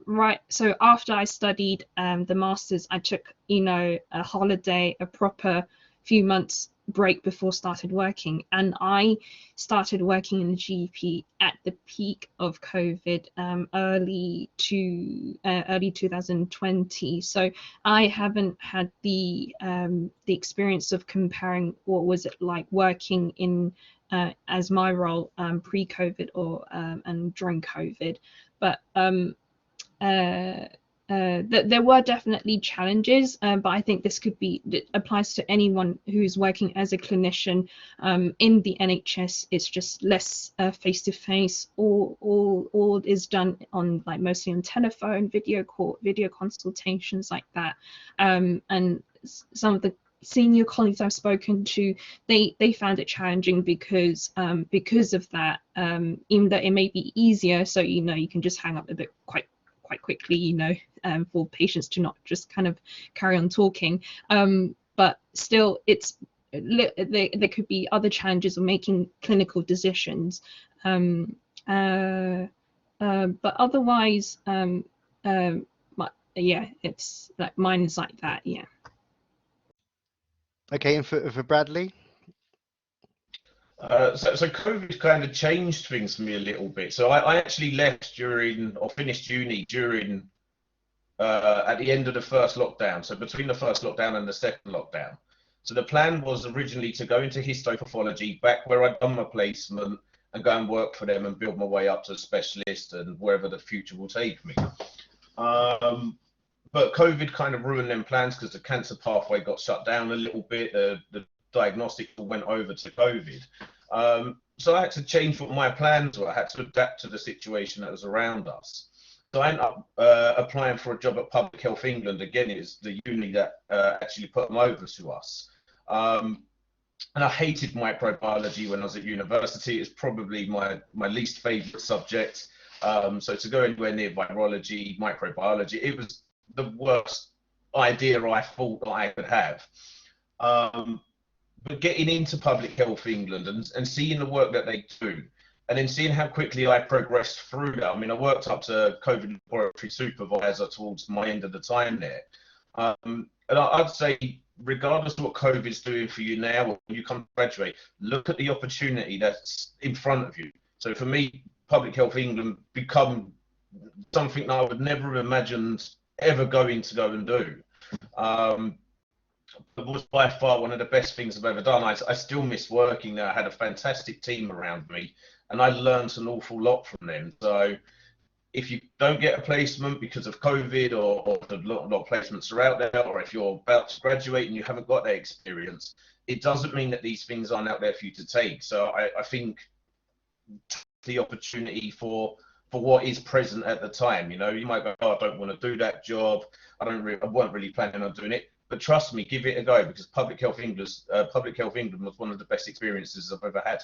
after I studied the masters, I took, you know, a holiday, a proper few months break before started working, and I started working in the GP at the peak of COVID, early 2020. So I haven't had the experience of comparing what was it like working in as my role pre-COVID or and during COVID. But there were definitely challenges, but I think it applies to anyone who's working as a clinician in the NHS. It's just less face to face, all is done on like mostly on telephone, video consultations like that, and some of the senior colleagues I've spoken to, they found it challenging because of that. Even though it may be easier, so you can just hang up a bit quite quickly, for patients to not just kind of carry on talking. But still, there could be other challenges of making clinical decisions. But otherwise, yeah, it's like mine is like that. Yeah. Okay, and for Bradley? So COVID kind of changed things for me a little bit. So I actually left finished uni during at the end of the first lockdown. So between the first lockdown and the second lockdown. So the plan was originally to go into histopathology, back where I'd done my placement, and go and work for them and build my way up to a specialist and wherever the future will take me. But COVID kind of ruined them plans because the cancer pathway got shut down a little bit. The diagnostic went over to COVID. So I had to change what my plans were. I had to adapt to the situation that was around us. So I ended up applying for a job at Public Health England. Again, it was the uni that actually put them over to us. And I hated microbiology when I was at university. It's probably my least favorite subject. So to go anywhere near virology, microbiology, it was the worst idea I thought that I could have. But getting into Public Health England and seeing the work that they do, and then seeing how quickly I progressed through that. I mean, I worked up to COVID laboratory supervisor towards my end of the time there. And I'd say, regardless of what COVID's doing for you now, or when you come to graduate, look at the opportunity that's in front of you. So for me, Public Health England become something that I would never have imagined ever going to go and do. It was by far one of the best things I've ever done. I still miss working there. I had a fantastic team around me, and I learned an awful lot from them. So if you don't get a placement because of COVID, or a lot of placements are out there, or if you're about to graduate and you haven't got that experience, it doesn't mean that these things aren't out there for you to take. So I think the opportunity for what is present at the time. You might go, oh, I don't want to do that job. I weren't really planning on doing it. But trust me, give it a go, because Public Health England was one of the best experiences I've ever had.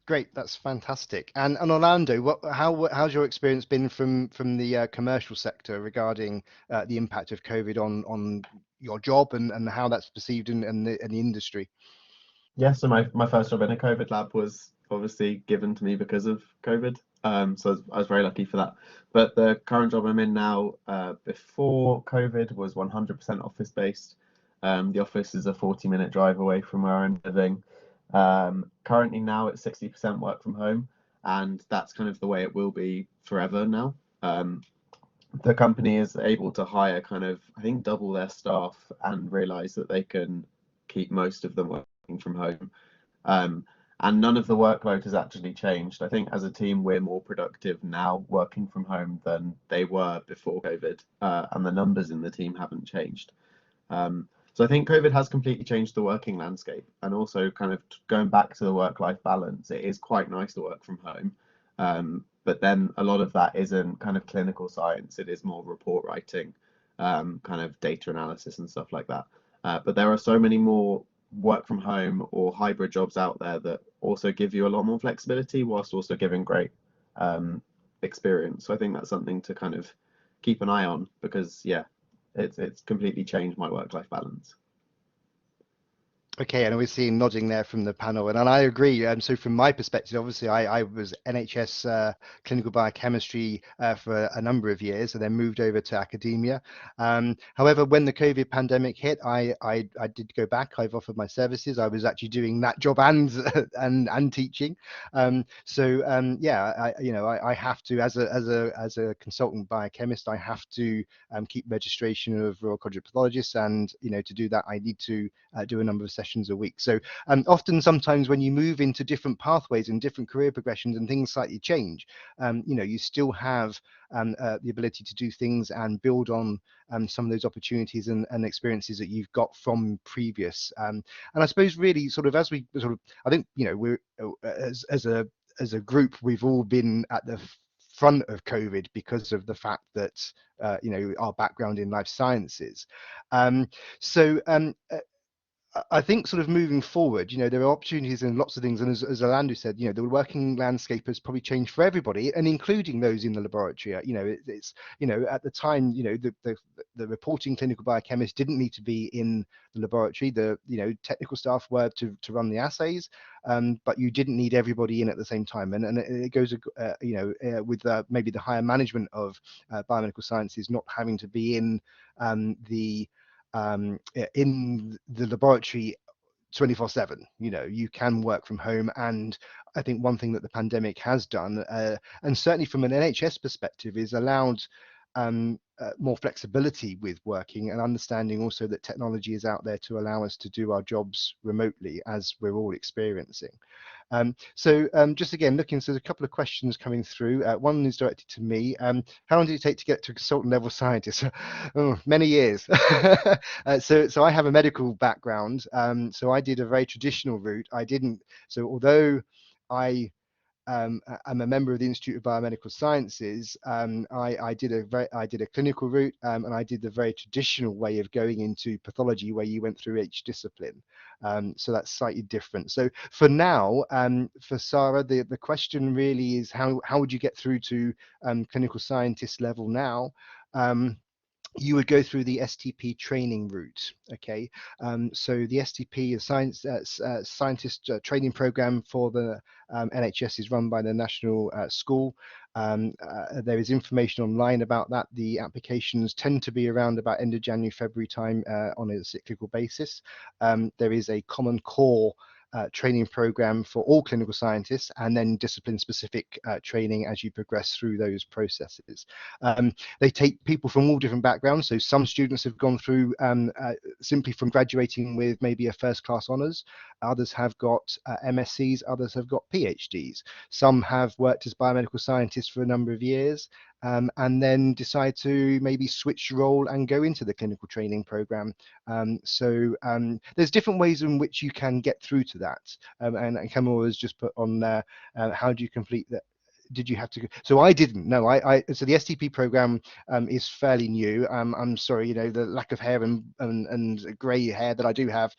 Great, that's fantastic. And Orlando, how's your experience been from the commercial sector regarding the impact of COVID on your job and how that's perceived in the industry? Yeah, so my first job in a COVID lab was obviously given to me because of COVID. So I was very lucky for that. But the current job I'm in now, before COVID, was 100% office based. The office is a 40-minute drive away from where I'm living. Currently now it's 60% work from home, and that's kind of the way it will be forever now. The company is able to hire kind of, I think, double their staff and realize that they can keep most of them working from home. And none of the workload has actually changed. I think as a team, we're more productive now working from home than they were before COVID, and the numbers in the team haven't changed. So I think COVID has completely changed the working landscape, and also kind of going back to the work-life balance. It is quite nice to work from home, but then a lot of that isn't kind of clinical science. It is more report writing, kind of data analysis and stuff like that. But there are so many more work from home or hybrid jobs out there that also give you a lot more flexibility whilst also giving great experience. So I think that's something to kind of keep an eye on, because yeah, it's completely changed my work-life balance. Okay, and we're seeing nodding there from the panel, and I agree. So from my perspective, obviously, I was NHS clinical biochemistry for a number of years, and then moved over to academia. However, when the COVID pandemic hit, I did go back. I've offered my services. I was actually doing that job and teaching. Yeah, I have to, as a consultant biochemist, I have to keep registration of Royal College of Pathologists, and to do that, I need to do a number of sessions sessions a week. So often sometimes when you move into different pathways and different career progressions and things slightly change, you know, you still have the ability to do things and build on some of those opportunities and experiences that you've got from previous. And I suppose really sort of as we sort of, I think, you know, we're as a group, we've all been at the front of COVID because of the fact that you know, our background in life sciences. I think sort of moving forward, you know, there are opportunities in lots of things. And as Orlando said, you know, the working landscape has probably changed for everybody, and including those in the laboratory. You know, it's, you know, at the time, you know, the reporting clinical biochemist didn't need to be in the laboratory. The, you know, technical staff were to run the assays, but you didn't need everybody in at the same time. And it goes, you know, with maybe the higher management of biomedical sciences not having to be in in the laboratory 24/7. You know, you can work from home. And I think one thing that the pandemic has done, and certainly from an NHS perspective, is allowed more flexibility with working, and understanding also that technology is out there to allow us to do our jobs remotely, as we're all experiencing. Just again looking, so there's a couple of questions coming through. One is directed to me. How long did it take to get to consultant level scientist? Oh, many years. So I have a medical background, so I did a very traditional route. So although I'm a member of the Institute of Biomedical Sciences, I did a clinical route, and I did the very traditional way of going into pathology, where you went through each discipline. So that's slightly different. So for now, for Sarah, the question really is how would you get through to clinical scientist level now? You would go through the STP training route. Okay, so the STP is scientist training program for the NHS, is run by the National School. There is information online about that. The applications tend to be around about end of January, February time on a cyclical basis. There is a common core training program for all clinical scientists, and then discipline specific training as you progress through those processes. They take people from all different backgrounds. So some students have gone through simply from graduating with maybe a first class honours. Others have got MScs, others have got PhDs. Some have worked as biomedical scientists for a number of years, and then decide to maybe switch role and go into the clinical training program. There's different ways in which you can get through to that. And Camilla has just put on there, how do you complete that? Did you have to go? So I didn't. No, so the STP program is fairly new. I'm sorry, you know, the lack of hair and grey hair that I do have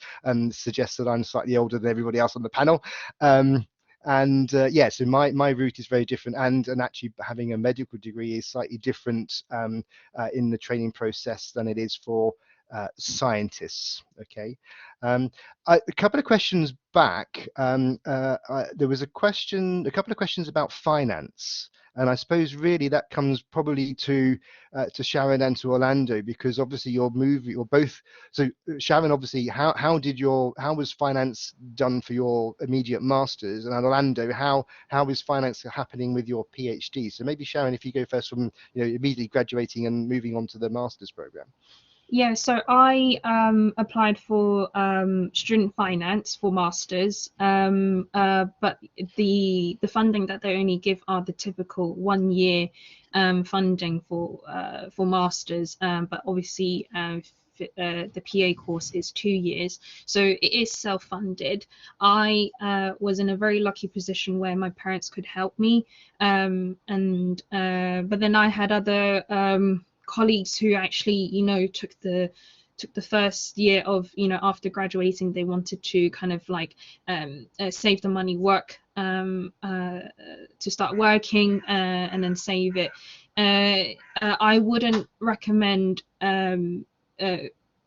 suggests that I'm slightly older than everybody else on the panel. Yeah, so my route is very different, and actually having a medical degree is slightly different in the training process than it is for scientists. Okay, a couple of questions back. There was a couple of questions about finance, and I suppose really that comes probably to Sharon and to Orlando, because obviously you're both. So Sharon, obviously, how was finance done for your immediate masters, and Orlando, how is finance happening with your PhD? So maybe Sharon, if you go first from, you know, immediately graduating and moving on to the master's program. Yeah, so I applied for student finance for masters, but the funding that they only give are the typical 1 year funding for masters, but obviously the PA course is 2 years, so it is self-funded. I was in a very lucky position where my parents could help me, but then I had other colleagues who actually, you know, took the first year of, you know, after graduating, they wanted to kind of like save the money, work to start working, and then save it. I wouldn't recommend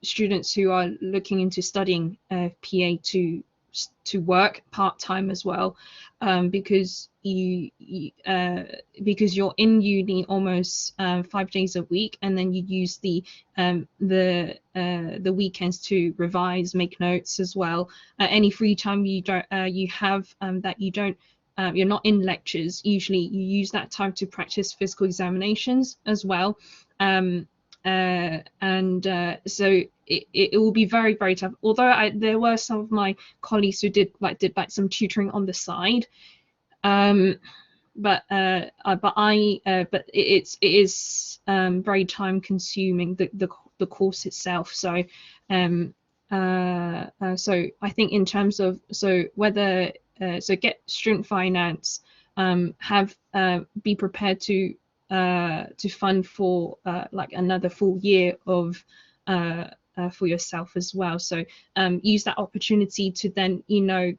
students who are looking into studying PA to work part-time as well, because you're in uni almost 5 days a week, and then you use the weekends to revise, make notes as well. Any free time you have that you don't, you're not in lectures, usually you use that time to practice physical examinations as well. so it will be very, very tough. Although there were some of my colleagues who did some tutoring on the side, but it is very time consuming, the course itself. So so I think in terms of whether get student finance, be prepared to fund for like another full year of for yourself as well. So use that opportunity to then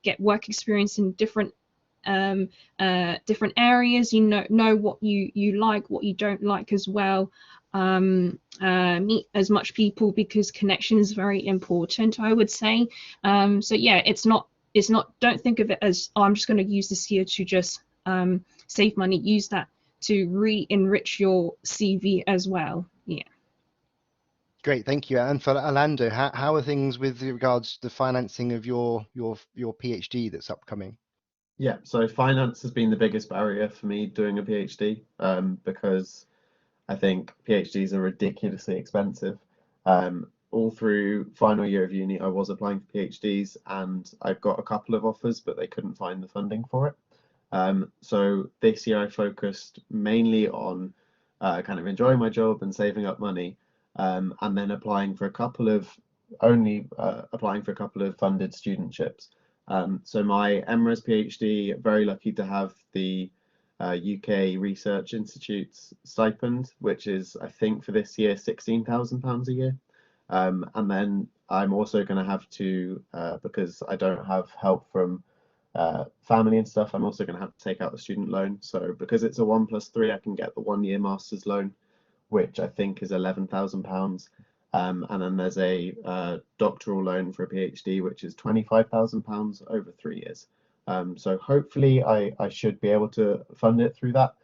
get work experience in different areas. Know what you like, what you don't like as well. Meet as much people, because connection is very important, I would say. So yeah, it's not don't think of it as, oh, I'm just going to use this year to just save money. Use that to re-enrich your CV as well. Yeah. Great, thank you. And for Orlando, how are things with regards to the financing of your PhD that's upcoming? Yeah, so finance has been the biggest barrier for me doing a PhD, because I think PhDs are ridiculously expensive. All through final year of uni, I was applying for PhDs, and I got a couple of offers, but they couldn't find the funding for it. So this year I focused mainly on kind of enjoying my job and saving up money, and then applying for a couple of funded studentships. So my MRes PhD, very lucky to have the UK Research Institute's stipend, which is, I think, for this year, £16,000 a year. And then I'm also going to have to, because I don't have help from family and stuff, I'm also going to have to take out the student loan. So because it's a 1+3, I can get the 1-year master's loan, which I think is £11,000. And then there's a doctoral loan for a PhD, which is £25,000 over 3 years. So hopefully I should be able to fund it through that.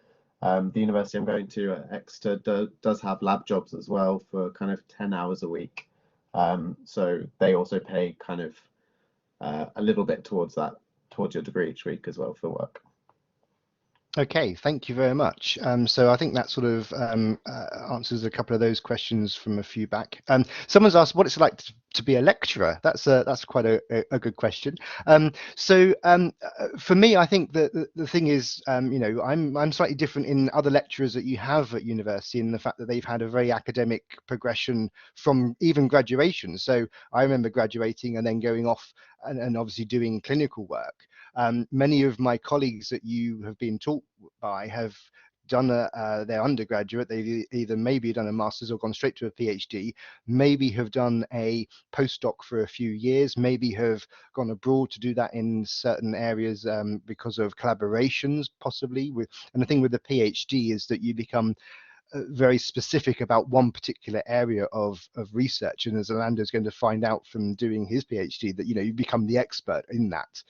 The university I'm going to at Exeter does have lab jobs as well for kind of 10 hours a week. So they also pay kind of a little bit towards your degree each week as well for work. Okay, thank you very much. So I think that sort of answers a couple of those questions from a few back. Someone's asked what it's like to be a lecturer. That's quite a good question. So for me, I think that the thing is, I'm slightly different in other lecturers that you have at university, in the fact that they've had a very academic progression from even graduation. So I remember graduating and then going off and obviously doing clinical work. Many of my colleagues that you have been taught by have done their undergraduate. They've either maybe done a master's or gone straight to a PhD, maybe have done a postdoc for a few years, maybe have gone abroad to do that in certain areas because of collaborations, possibly. And the thing with the PhD is that you become very specific about one particular area of research, and as Orlando is going to find out from doing his PhD, that you become the expert in that,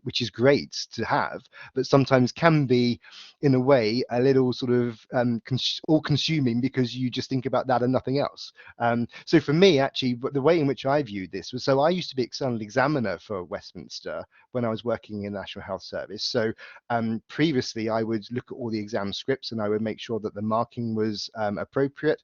which is great to have, but sometimes can be in a way a little sort of all-consuming, because you just think about that and nothing else. So for me, actually, the way in which I viewed this was, so I used to be external examiner for Westminster when I was working in the National Health Service. So previously I would look at all the exam scripts and I would make sure that the marking was appropriate.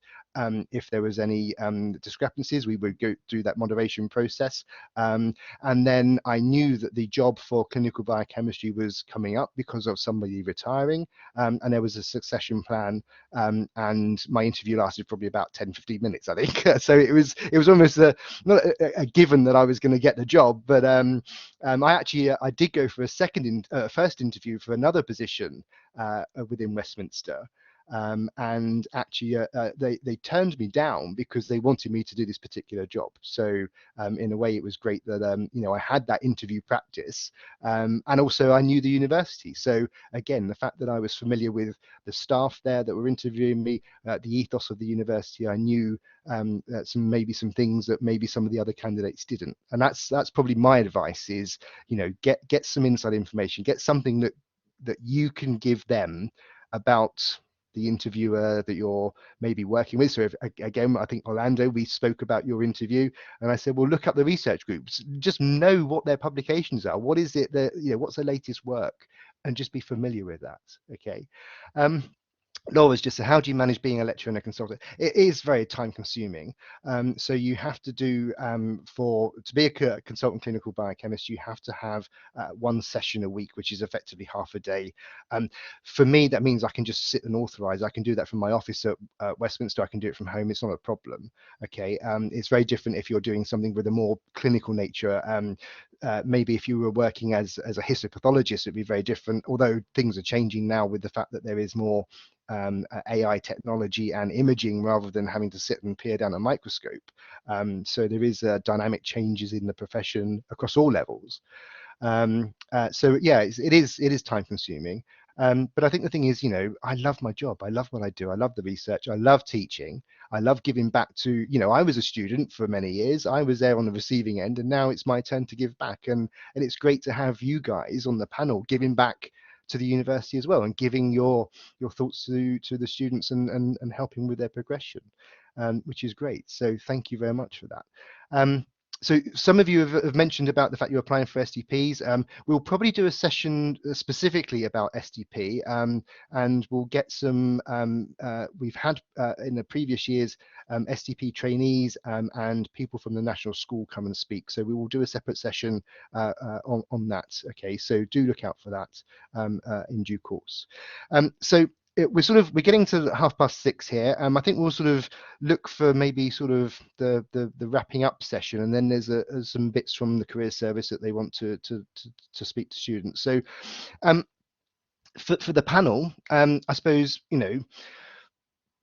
If there was any discrepancies, we would go through that moderation process. And then I knew that the job for clinical biochemistry was coming up because of somebody retiring, and there was a succession plan, and my interview lasted probably about 10-15 minutes, I think. So it was almost not a given that I was going to get the job, but I did go for a first interview for another position within Westminster. And actually they turned me down because they wanted me to do this particular job. So in a way it was great that I had that interview practice, and also I knew the university. So again, the fact that I was familiar with the staff there that were interviewing me, the ethos of the university, I knew maybe some things that maybe some of the other candidates didn't. And that's probably my advice is, get some inside information, get something that you can give them about the interviewer that you're maybe working with. So again, I think Orlando, we spoke about your interview, and I said, well, look up the research groups, just know what their publications are, what is it that, what's the latest work, and just be familiar with that. Okay. Laura's just said, how do you manage being a lecturer and a consultant? It is very time consuming. So you have to do, to be a consultant clinical biochemist, you have to have one session a week, which is effectively half a day. For me, that means I can just sit and authorize. I can do that from my office at Westminster. I can do it from home. It's not a problem. Okay. It's very different if you're doing something with a more clinical nature. Maybe if you were working as a histopathologist, it'd be very different, although things are changing now with the fact that there is more AI technology and imaging rather than having to sit and peer down a microscope. So there is dynamic changes in the profession across all levels. So yeah, it is time consuming. But I think the thing is, I love my job. I love what I do. I love the research. I love teaching. I love giving back to, I was a student for many years. I was there on the receiving end, and now it's my turn to give back. And it's great to have you guys on the panel giving back to the university as well, and giving your thoughts to the students and helping with their progression, which is great. So thank you very much for that. So some of you have mentioned about the fact you're applying for STPs. We'll probably do a session specifically about STP, and we'll get some, we've had in the previous years STP trainees and people from the national school come and speak. So we will do a separate session on that. Okay, so do look out for that in due course. So we're getting to 6:30 here. I think we'll sort of look for maybe sort of the wrapping up session, and then there's some bits from the career service that they want to speak to students. So for the panel, I suppose,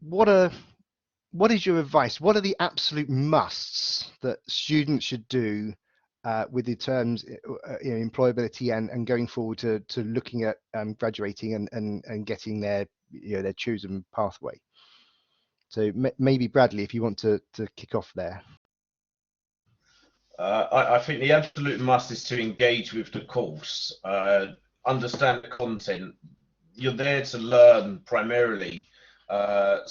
what is your advice? What are the absolute musts that students should do with the terms, employability and going forward to looking at graduating and getting their chosen pathway? So maybe Bradley, if you want to kick off there. I think the absolute must is to engage with the course, understand the content. You're there to learn primarily the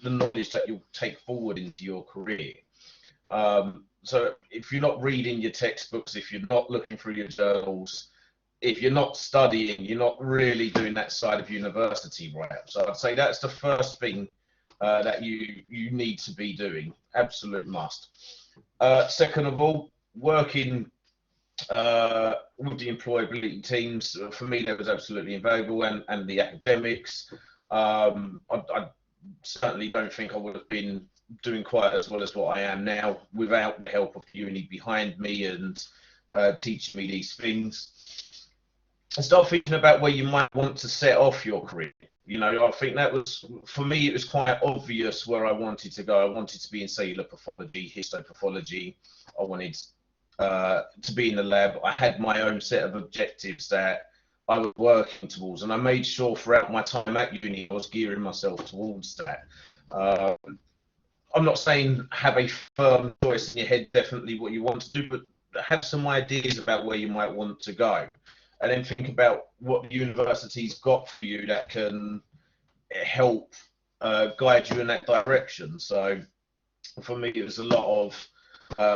knowledge that you'll take forward into your career. So if you're not reading your textbooks, if you're not looking through your journals, if you're not studying, you're not really doing that side of university right. So I'd say that's the first thing that you need to be doing. Absolute must. Second of all, working with the employability teams, for me, that was absolutely invaluable, and the academics. I certainly don't think I would have been doing quite as well as what I am now without the help of uni behind me and teaching me these things. And start thinking about where you might want to set off your career. I think that was, for me, it was quite obvious where I wanted to go. I wanted to be in cellular pathology, histopathology. I wanted to be in the lab. I had my own set of objectives that I was working towards, and I made sure throughout my time at uni I was gearing myself towards that. I'm not saying have a firm choice in your head, definitely what you want to do, but have some ideas about where you might want to go, and then think about what the university's got for you that can help guide you in that direction. So for me, it was a lot of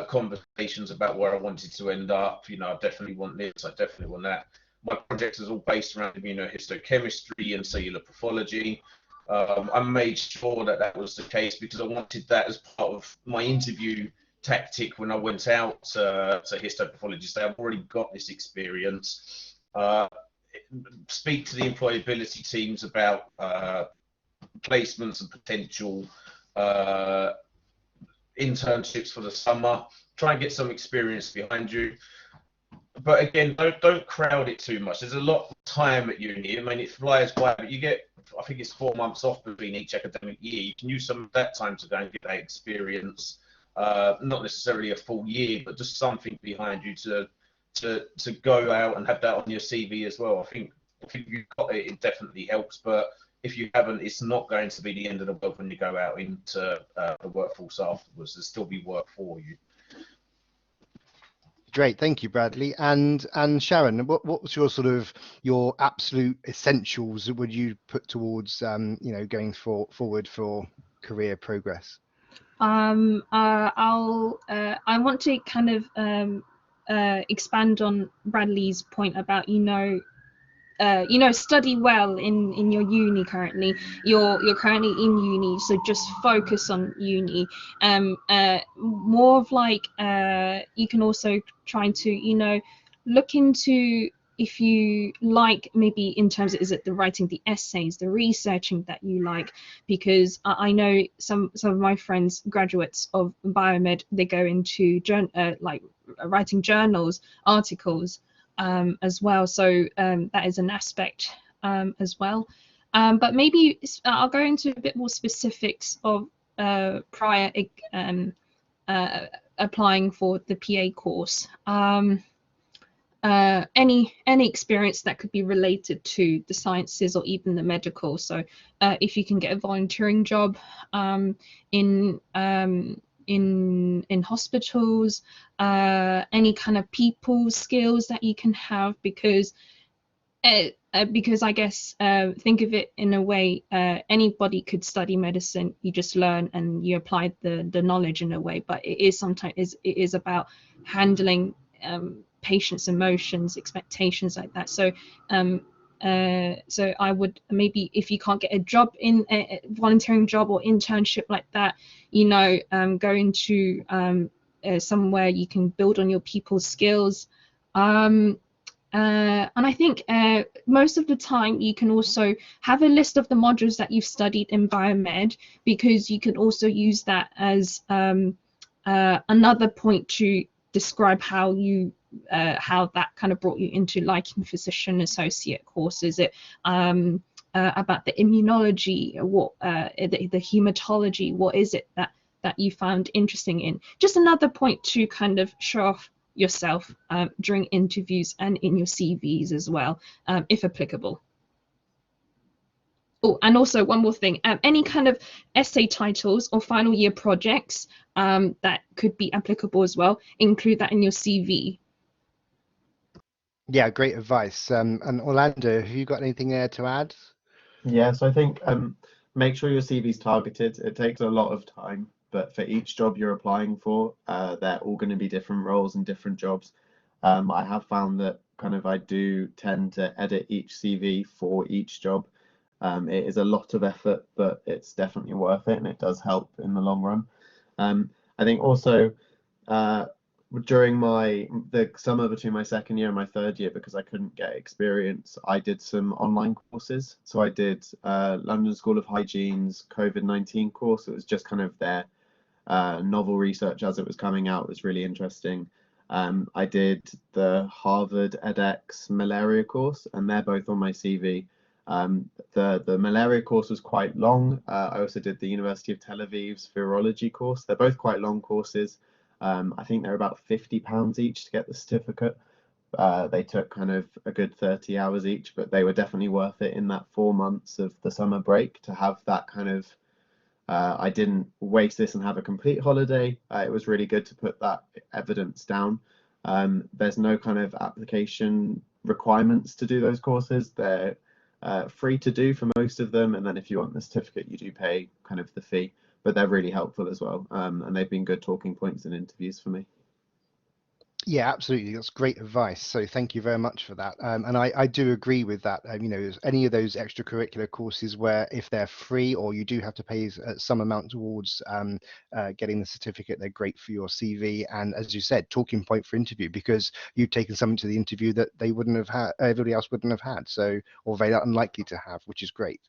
conversations about where I wanted to end up. I definitely want this, I definitely want that. My project is all based around immunohistochemistry and cellular pathology. I made sure that was the case because I wanted that as part of my interview tactic when I went out to histopathology. So I've already got this experience. Speak to the employability teams about placements and potential internships for the summer. Try and get some experience behind you. But again, don't crowd it too much. There's a lot of time at uni. I mean, it flies by, but you get, I think it's 4 months off between each academic year. You can use some of that time to go and get that experience. Not necessarily a full year, but just something behind you to go out and have that on your CV as well. I think if you've got it, it definitely helps. But if you haven't, it's not going to be the end of the world when you go out into the workforce afterwards. There'll still be work for you. Great, thank you, Bradley. And Sharon, what was your sort of your absolute essentials would you put towards going forward for career progress? I want to kind of expand on Bradley's point about you know, study well in your uni currently. You're currently in uni, so just focus on uni. More of like you can also try to, you know, look into if you like, maybe in terms of, is it the writing the essays, the researching that you like, because I know some of my friends, graduates of biomed, they go into like writing journals, articles, as well. So that is an aspect as well. But maybe I'll go into a bit more specifics of prior applying for the PA course. Any experience that could be related to the sciences or even the medical. So if you can get a volunteering job in hospitals, any kind of people skills that you can have, because I guess think of it in a way, anybody could study medicine. You just learn and you apply the knowledge in a way, but it is sometimes it is about handling patients' emotions, expectations like that. So so I would maybe, if you can't get a job in a volunteering job or internship like that, you know, go into somewhere you can build on your people skills. And I think most of the time you can also have a list of the modules that you've studied in biomed, because you can also use that as another point to describe how you how that kind of brought you into liking physician associate courses. It about the immunology, what the hematology, what is it that you found interesting in? Just another point to kind of show off yourself during interviews and in your CVs as well, if applicable. Oh, and also one more thing, any kind of essay titles or final year projects that could be applicable as well, include that in your CV. Yeah, great advice. And Orlando, have you got anything there to add? Yeah, so I think make sure your CV's targeted. It takes a lot of time, but for each job you're applying for, they're all going to be different roles and different jobs. I have found that kind of I do tend to edit each CV for each job. It is a lot of effort, but it's definitely worth it, and it does help in the long run. I think also during the summer between my second year and my third year, because I couldn't get experience, I did some online courses. So I did London School of Hygiene's COVID-19 course. It was just kind of their novel research as it was coming out. It was really interesting. I did the Harvard edX malaria course, and they're both on my CV. The malaria course was quite long. I also did the University of Tel Aviv's virology course. They're both quite long courses. I think they're about £50 each to get the certificate. They took kind of a good 30 hours each, but they were definitely worth it in that 4 months of the summer break to have that kind of, I didn't waste this and have a complete holiday. It was really good to put that evidence down. There's no kind of application requirements to do those courses. They're free to do for most of them, and then if you want the certificate, you do pay kind of the fee, but they're really helpful as well, and they've been good talking points in interviews for me. Yeah, absolutely. That's great advice. So thank you very much for that. And I do agree with that. You know, any of those extracurricular courses where if they're free or you do have to pay some amount towards getting the certificate, they're great for your CV. And as you said, talking point for interview, because you've taken something to the interview that they wouldn't have had, everybody else wouldn't have had. So, or very unlikely to have, which is great.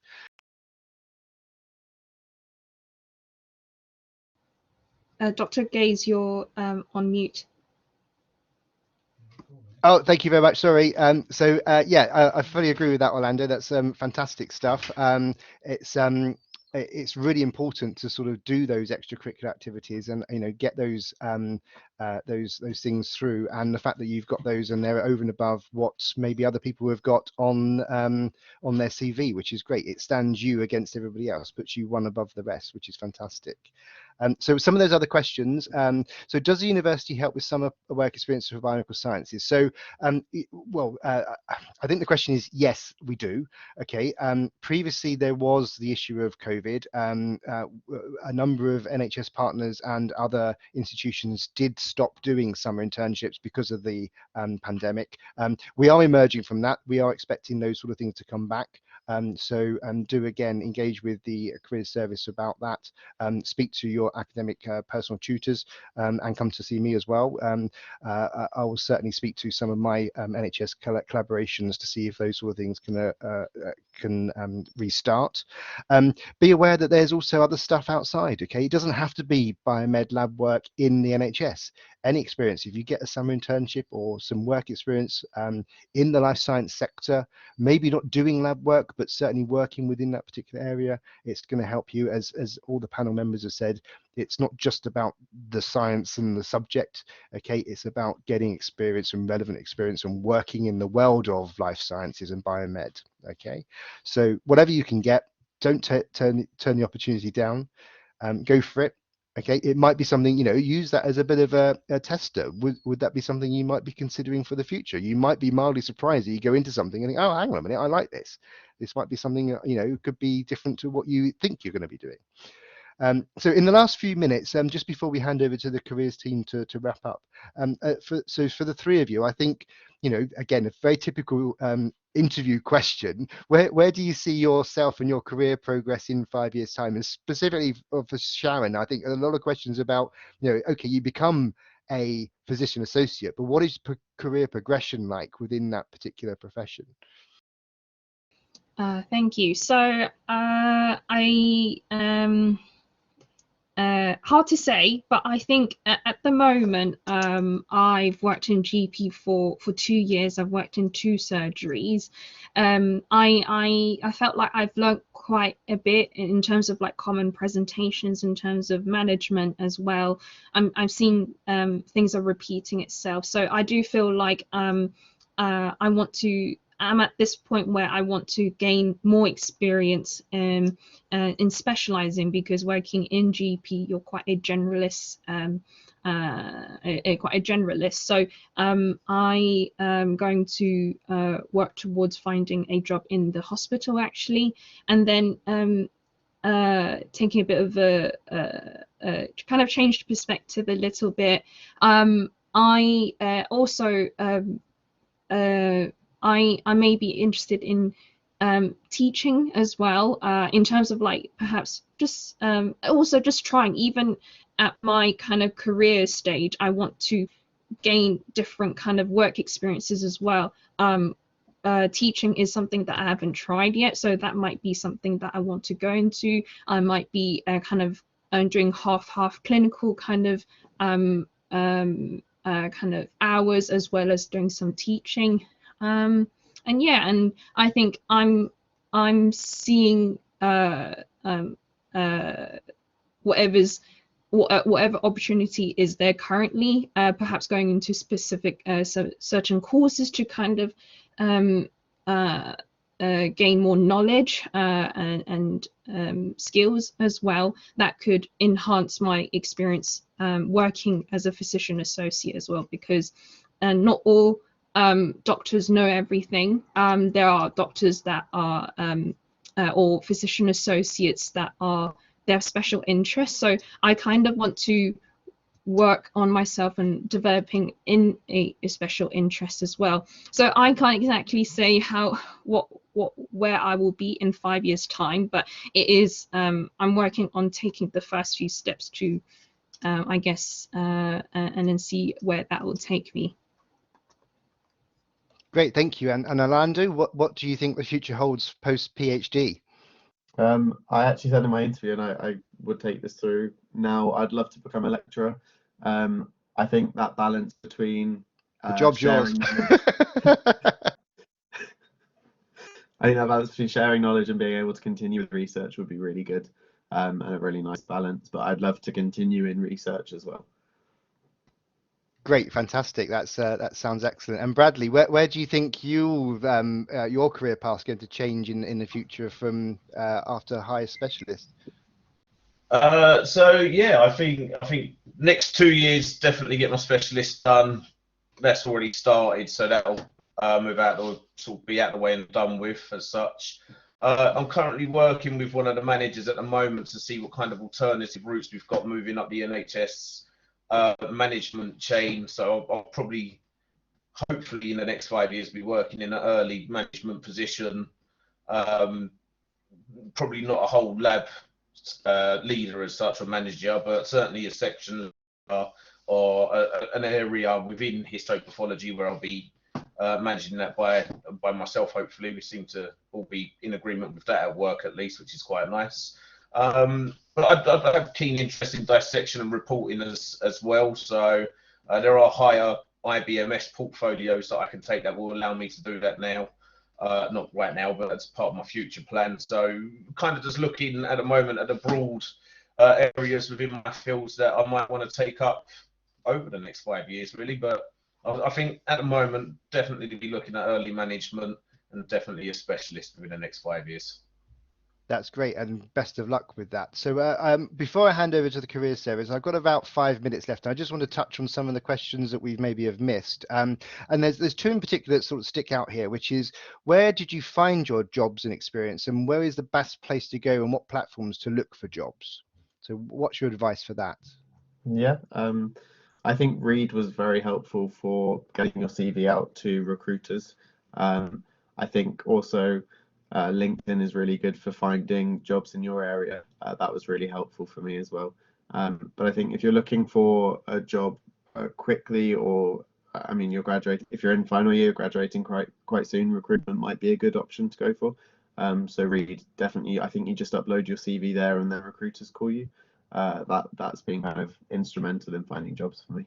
Dr. Gaze, you're on mute. Oh, thank you very much. Sorry. Yeah, I fully agree with that, Orlando. That's fantastic stuff. It's really important to sort of do those extracurricular activities and, you know, get those things through. And the fact that you've got those and they're over and above what maybe other people have got on their CV, which is great. It stands you against everybody else, puts you one above the rest, which is fantastic. So some of those other questions. So does the university help with summer work experience for biomedical sciences? So, I think the question is yes, we do. Okay. Previously, there was the issue of COVID. A number of NHS partners and other institutions did stop doing summer internships because of the pandemic. We are emerging from that. We are expecting those sort of things to come back. So do again engage with the careers service about that. Speak to your academic personal tutors and come to see me as well. I will certainly speak to some of my NHS collaborations to see if those sort of things can restart. Be aware that there's also other stuff outside. Okay, it doesn't have to be biomed lab work in the NHS. Any experience, if you get a summer internship or some work experience in the life science sector, maybe not doing lab work, but certainly working within that particular area, it's going to help you. As all the panel members have said, it's not just about the science and the subject. Okay, it's about getting experience and relevant experience and working in the world of life sciences and biomed. Okay, so whatever you can get, don't turn the opportunity down. Go for it. Okay, it might be something, use that as a bit of a tester. Would that be something you might be considering for the future? You might be mildly surprised that you go into something and think, oh, hang on a minute, I like this. This might be something, could be different to what you think you're going to be doing. So in the last few minutes, just before we hand over to the careers team to wrap up, for the three of you, I think, again, a very typical interview question, where do you see yourself and your career progress in 5 years' time? And specifically for Sharon, I think a lot of questions about, okay, you become a physician associate, but what is career progression like within that particular profession? Thank you. So hard to say, but I think at the moment I've worked in GP for 2 years. I've worked in 2 surgeries. I felt like I've learned quite a bit in terms of like common presentations, in terms of management as well. I've seen things are repeating itself, so I do feel like I'm at this point where I want to gain more experience in specializing, because working in GP, you're quite a generalist, So I am going to work towards finding a job in the hospital actually, and then taking a bit of a kind of changed perspective a little bit. I also I may be interested in teaching as well, in terms of like perhaps just also just trying, even at my kind of career stage, I want to gain different kind of work experiences as well. Teaching is something that I haven't tried yet, so that might be something that I want to go into. I might be kind of doing half clinical kind of hours, as well as doing some teaching. And yeah, and I think I'm seeing whatever opportunity is there currently, perhaps going into specific certain courses to kind of gain more knowledge and skills as well, that could enhance my experience working as a physician associate as well, because not all doctors know everything. There are doctors that are or physician associates that are their special interests. So I kind of want to work on myself and developing in a special interest as well. So I can't exactly say where I will be in 5 years' time, but it is I'm working on taking the first few steps to I guess and then see where that will take me. Great, thank you. And Orlando, what do you think the future holds post PhD? I actually said in my interview, and I would take this through now, I'd love to become a lecturer. I think that balance between the job's yours. I think that balance between sharing knowledge and being able to continue with research would be really good, and a really nice balance. But I'd love to continue in research as well. Great, fantastic. That sounds excellent. And Bradley, where do you think your career path is going to change in the future from after higher specialist? So yeah, I think next 2 years definitely get my specialist done. That's already started, so that'll move out or sort of be out of the way and done with as such. I'm currently working with one of the managers at the moment to see what kind of alternative routes we've got moving up the NHS management chain. So I'll probably, hopefully, in the next 5 years, be working in an early management position. Um, Probably not a whole lab leader as such or manager, but certainly a section or an area within histopathology where I'll be managing that by myself. Hopefully, we seem to all be in agreement with that at work at least, which is quite nice. But I have keen interest in dissection and reporting as well. So there are higher IBMS portfolios that I can take that will allow me to do that now. Not right now, but that's part of my future plan. So kind of just looking at the moment at the broad areas within my fields that I might want to take up over the next 5 years, really. But I think at the moment, definitely to be looking at early management and definitely a specialist within the next 5 years. That's great, and best of luck with that. So before I hand over to the career series, I've got about 5 minutes left. I just want to touch on some of the questions that we've maybe have missed. And there's two in particular that sort of stick out here, which is, where did you find your jobs and experience, and where is the best place to go and what platforms to look for jobs? So what's your advice for that? Yeah, I think Reed was very helpful for getting your CV out to recruiters. I think also LinkedIn is really good for finding jobs in your area. That was really helpful for me as well. But I think if you're looking for a job quickly, or I mean, you're graduating, if you're in final year, graduating quite soon, recruitment might be a good option to go for. So Reed, definitely, I think you just upload your CV there and then recruiters call you. That's been kind of instrumental in finding jobs for me.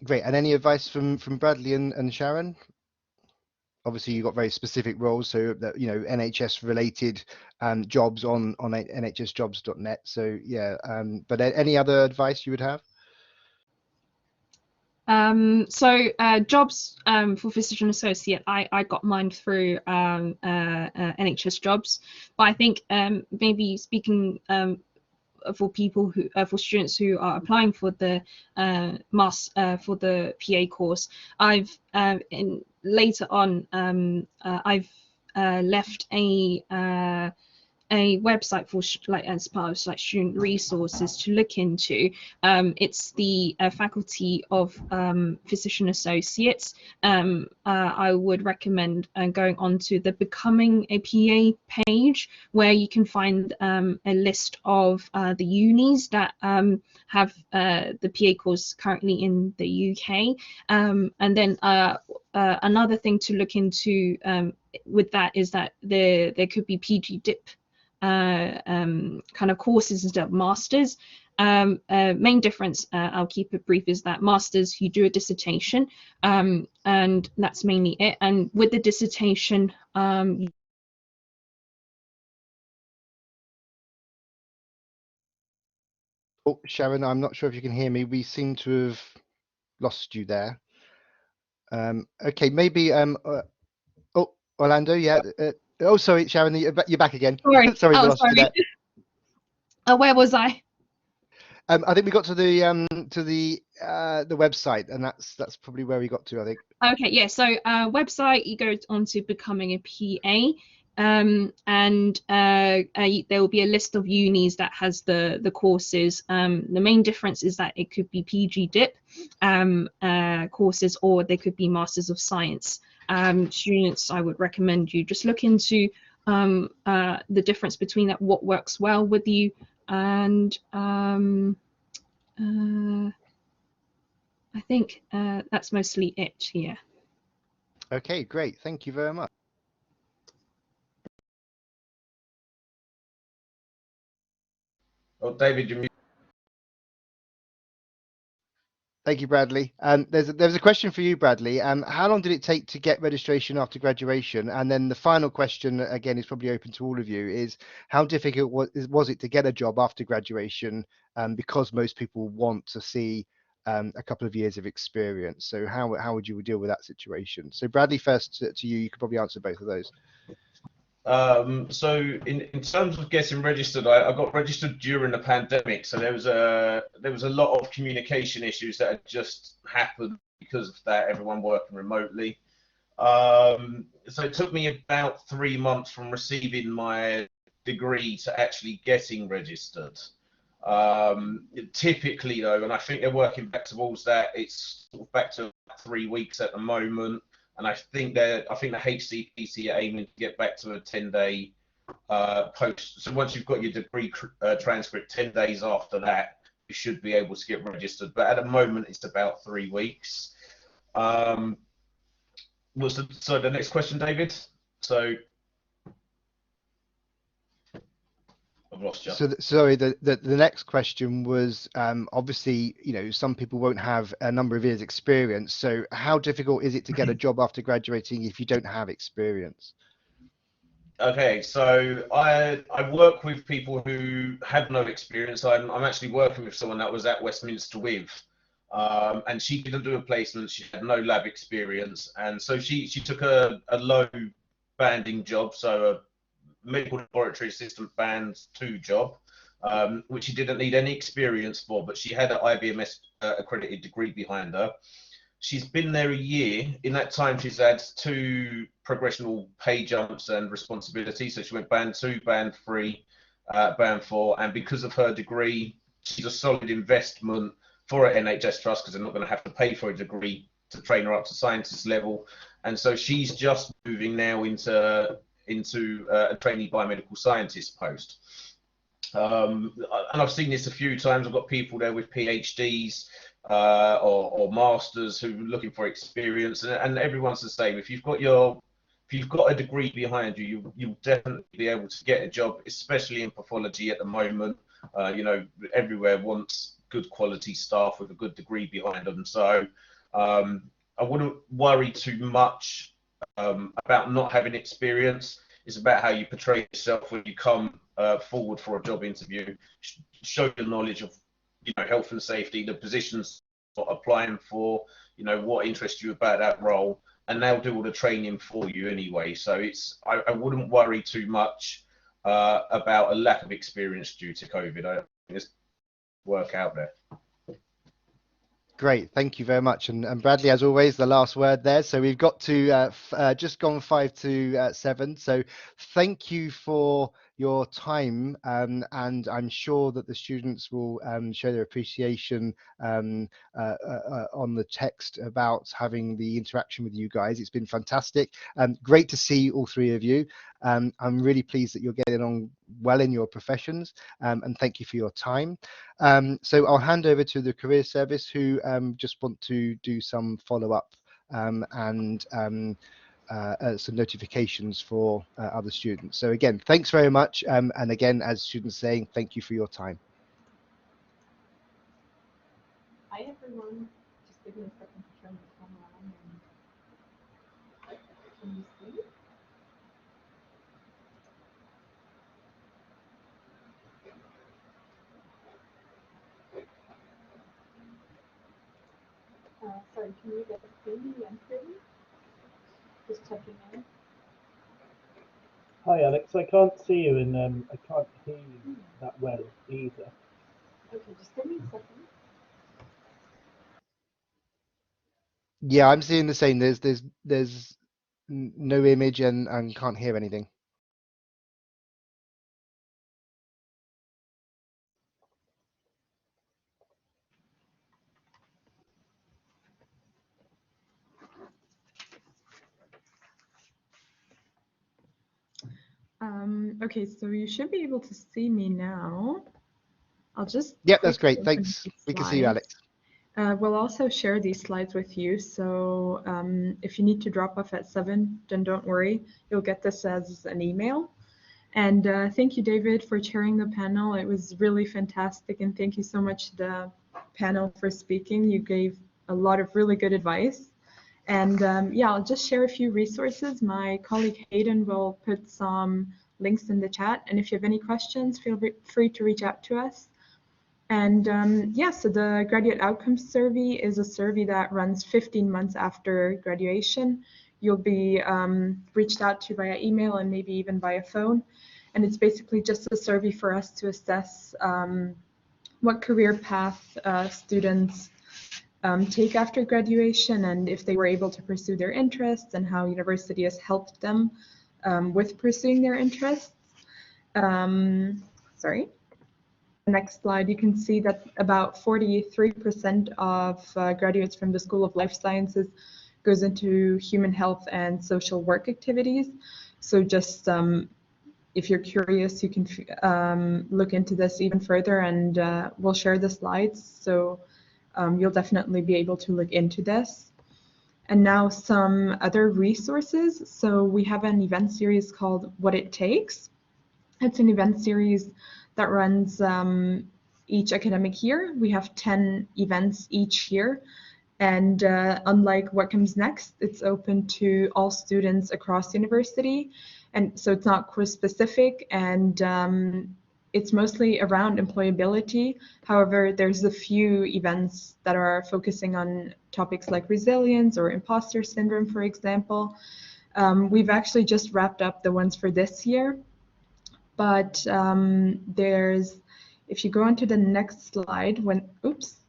Great. And any advice from Bradley and Sharon? Obviously, you've got very specific roles, so that, you know, NHS related jobs on nhsjobs.net. So yeah, but any other advice you would have? Jobs for physician associate, I got mine through NHS jobs, but I think maybe speaking for people who for students who are applying for the for the PA course, I've later on I've left a website for like as part of like student resources to look into. It's the Faculty of Physician Associates. I would recommend going onto the Becoming a PA page, where you can find a list of the unis that have the PA course currently in the UK. And then another thing to look into with that is that there could be PG Dip kind of courses instead of masters. Main difference, I'll keep it brief, is that masters, you do a dissertation, and that's mainly it. And with the dissertation, oh, Sharon, I'm not sure if you can hear me. We seem to have lost you there. Okay, maybe oh, Orlando, yeah. Oh, sorry, Sharon, you're back again. sorry. Sorry, we Oh, lost you sorry. there. Where was I? I think we got to the website, and that's probably where we got to, I think. Okay, yeah. So website, you go onto Becoming a PA, and there will be a list of unis that has the courses. The main difference is that it could be PG Dip courses, or they could be Masters of Science. Students, I would recommend you just look into the difference between that, what works well with you, and I think that's mostly it here. Okay, great. Thank you very much. Oh, David, you. Thank you, Bradley. There's a question for you, Bradley. How long did it take to get registration after graduation? And then the final question, again, is probably open to all of you, is how difficult was it to get a job after graduation? Because most people want to see a couple of years of experience. So how would you deal with that situation? So Bradley, first to you. You could probably answer both of those. So in terms of getting registered, I got registered during the pandemic. So there was a lot of communication issues that had just happened because of that, everyone working remotely. So it took me about 3 months from receiving my degree to actually getting registered. Typically though, and I think they're working back towards that, it's sort of back to 3 weeks at the moment. And I think the HCPC are aiming to get back to a 10-day post. So once you've got your degree transcript, 10 days after that, you should be able to get registered. But at the moment, it's about 3 weeks. So the next question, David? So I've lost you. So, sorry, the next question was, obviously, you know, some people won't have a number of years experience. So how difficult is it to get a job after graduating if you don't have experience? Okay, so I work with people who have no experience. I'm actually working with someone that was at Westminster with, and she didn't do a placement. She had no lab experience, and so she took a low banding job, so a medical laboratory assistant band 2 job, which she didn't need any experience for, but she had an IBMS accredited degree behind her. She's been there a year. In that time, she's had 2 progressional pay jumps and responsibilities. So she went band 2, band 3, band 4, and because of her degree, she's a solid investment for an NHS trust because they're not going to have to pay for a degree to train her up to scientist level. And so she's just moving now into a trainee biomedical scientist post. And I've seen this a few times. I've got people there with PhDs or masters who are looking for experience, and everyone's the same. If you've got a degree behind you, you'll definitely be able to get a job, especially in pathology at the moment. You know, everywhere wants good quality staff with a good degree behind them. So I wouldn't worry too much about not having experience. It's about how you portray yourself when you come forward for a job interview. Show your knowledge of, you know, health and safety, the positions you're applying for, you know, what interests you about that role, and they'll do all the training for you anyway. So I wouldn't worry too much about a lack of experience due to COVID. I think it's work out there. Great, thank you very much. And Bradley, as always, the last word there. So we've got to just gone 5 to 7. So thank you for your time, and I'm sure that the students will show their appreciation on the text about having the interaction with you guys. It's been fantastic. Great to see all 3 of you. I'm really pleased that you're getting on well in your professions, and thank you for your time. So I'll hand over to the Career Service, who just want to do some follow-up and some notifications for other students. So again, thanks very much. And again, as students saying, thank you for your time. Hi everyone. Just give me a second to turn the camera on. Can you see? Sorry, can you guys see me and hear me? Just checking in. Hi Alex, I can't see you and I can't hear you that well either. Okay, just give me a second. Yeah, I'm seeing the same. There's no image and can't hear anything. Okay, so you should be able to see me now. I'll just. Yep, that's great. Thanks. We can see you, Alex. We'll also share these slides with you. So if you need to drop off at 7, then don't worry. You'll get this as an email. And thank you, David, for chairing the panel. It was really fantastic. And thank you so much to the panel for speaking. You gave a lot of really good advice. And yeah, I'll just share a few resources. My colleague Hayden will put some links in the chat. And if you have any questions, feel free to reach out to us. And yeah, so the Graduate Outcomes Survey is a survey that runs 15 months after graduation. you'll be reached out to via email and maybe even via phone. And it's basically just a survey for us to assess what career path students take after graduation, and if they were able to pursue their interests, and how university has helped them with pursuing their interests. Sorry. Next slide, you can see that about 43% of graduates from the School of Life Sciences goes into human health and social work activities. So just if you're curious, you can look into this even further, and we'll share the slides. So you'll definitely be able to look into this. And now some other resources. So we have an event series called What It Takes. It's an event series that runs each academic year. We have 10 events each year. And unlike What Comes Next, it's open to all students across the university. And so it's not course specific, and it's mostly around employability. However, there's a few events that are focusing on topics like resilience or imposter syndrome, for example. We've actually just wrapped up the ones for this year. But if you go on to the next slide,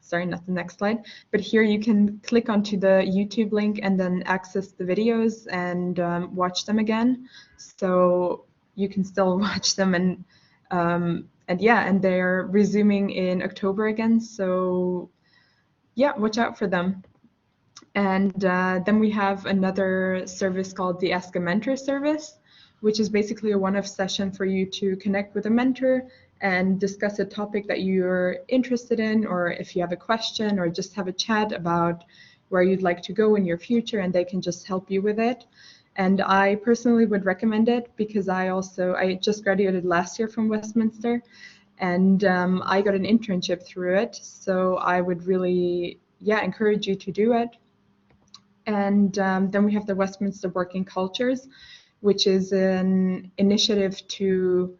sorry, not the next slide, but here you can click onto the YouTube link and then access the videos and watch them again. So you can still watch them, and they're resuming in October again. So yeah, watch out for them. And then we have another service called the Ask a Mentor service, which is basically a one-off session for you to connect with a mentor and discuss a topic that you're interested in, or if you have a question, or just have a chat about where you'd like to go in your future, and they can just help you with it. And I personally would recommend it because I just graduated last year from Westminster, and I got an internship through it. So I would really, encourage you to do it. And then we have the Westminster Working Cultures, which is an initiative to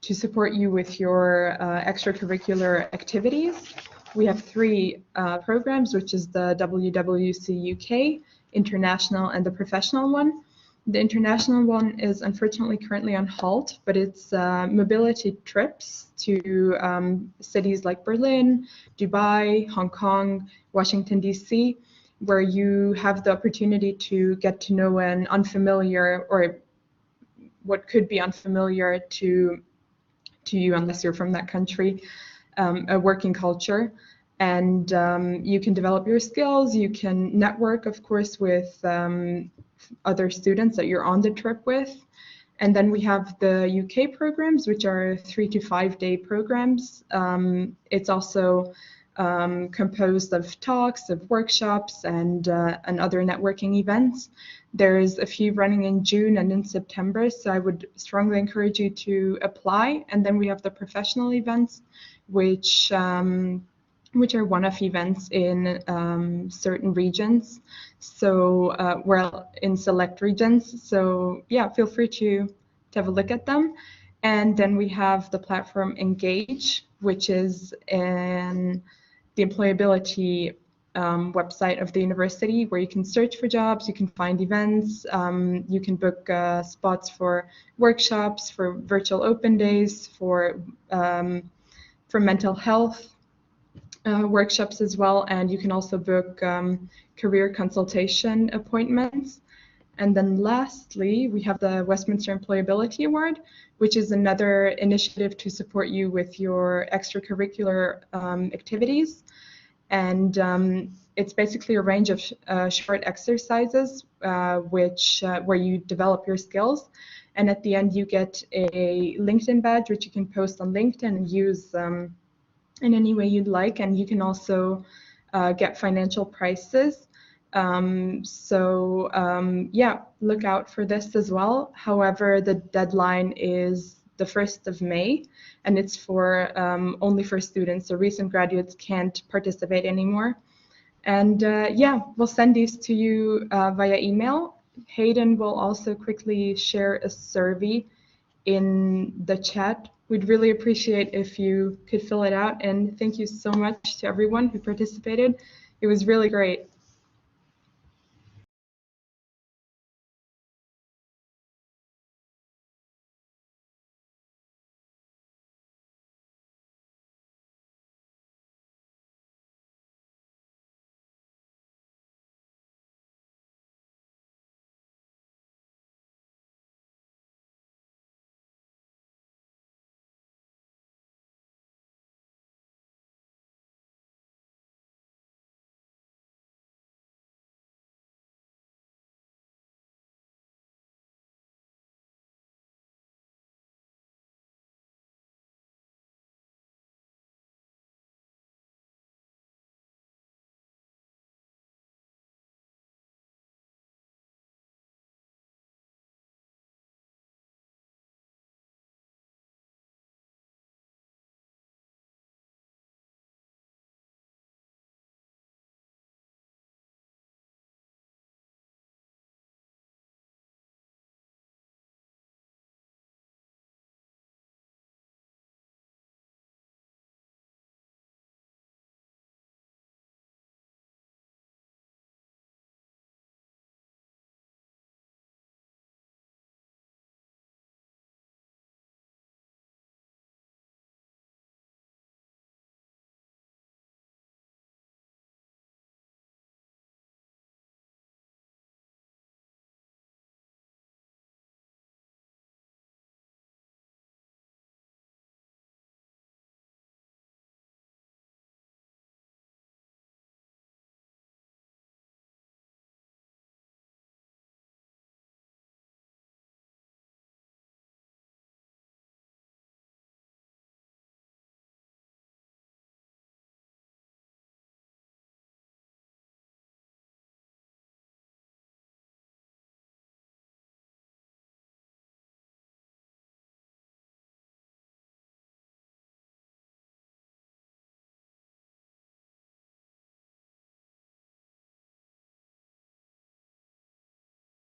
support you with your extracurricular activities. We have 3 programs, which is the WWC UK, International, and the Professional one. The international one is unfortunately currently on halt, but it's mobility trips to cities like Berlin, Dubai, Hong Kong, Washington, DC, where you have the opportunity to get to know an unfamiliar, or what could be unfamiliar to you unless you're from that country, a working culture. And you can develop your skills, you can network, of course, with other students that you're on the trip with. And then we have the UK programs, which are 3 to 5 day programs. It's also composed of talks, of workshops, and other networking events. There's a few running in June and in September, so I would strongly encourage you to apply. And then we have the professional events, which are one-off events in certain regions, so in select regions. So yeah, feel free to have a look at them. And then we have the platform Engage, which is the employability website of the university, where you can search for jobs, you can find events, you can book spots for workshops, for virtual open days, for mental health workshops as well, and you can also book career consultation appointments. And then lastly, we have the Westminster Employability Award, which is another initiative to support you with your extracurricular activities. And it's basically a range of short exercises where you develop your skills. And at the end, you get a LinkedIn badge, which you can post on LinkedIn and use in any way you'd like. And you can also get financial prizes. Look out for this as well. However, the deadline is the 1st of May, and it's for only for students, so recent graduates can't participate anymore. And we'll send these to you via email. Hayden will also quickly share a survey in the chat. We'd really appreciate if you could fill it out, and thank you so much to everyone who participated. It was really great.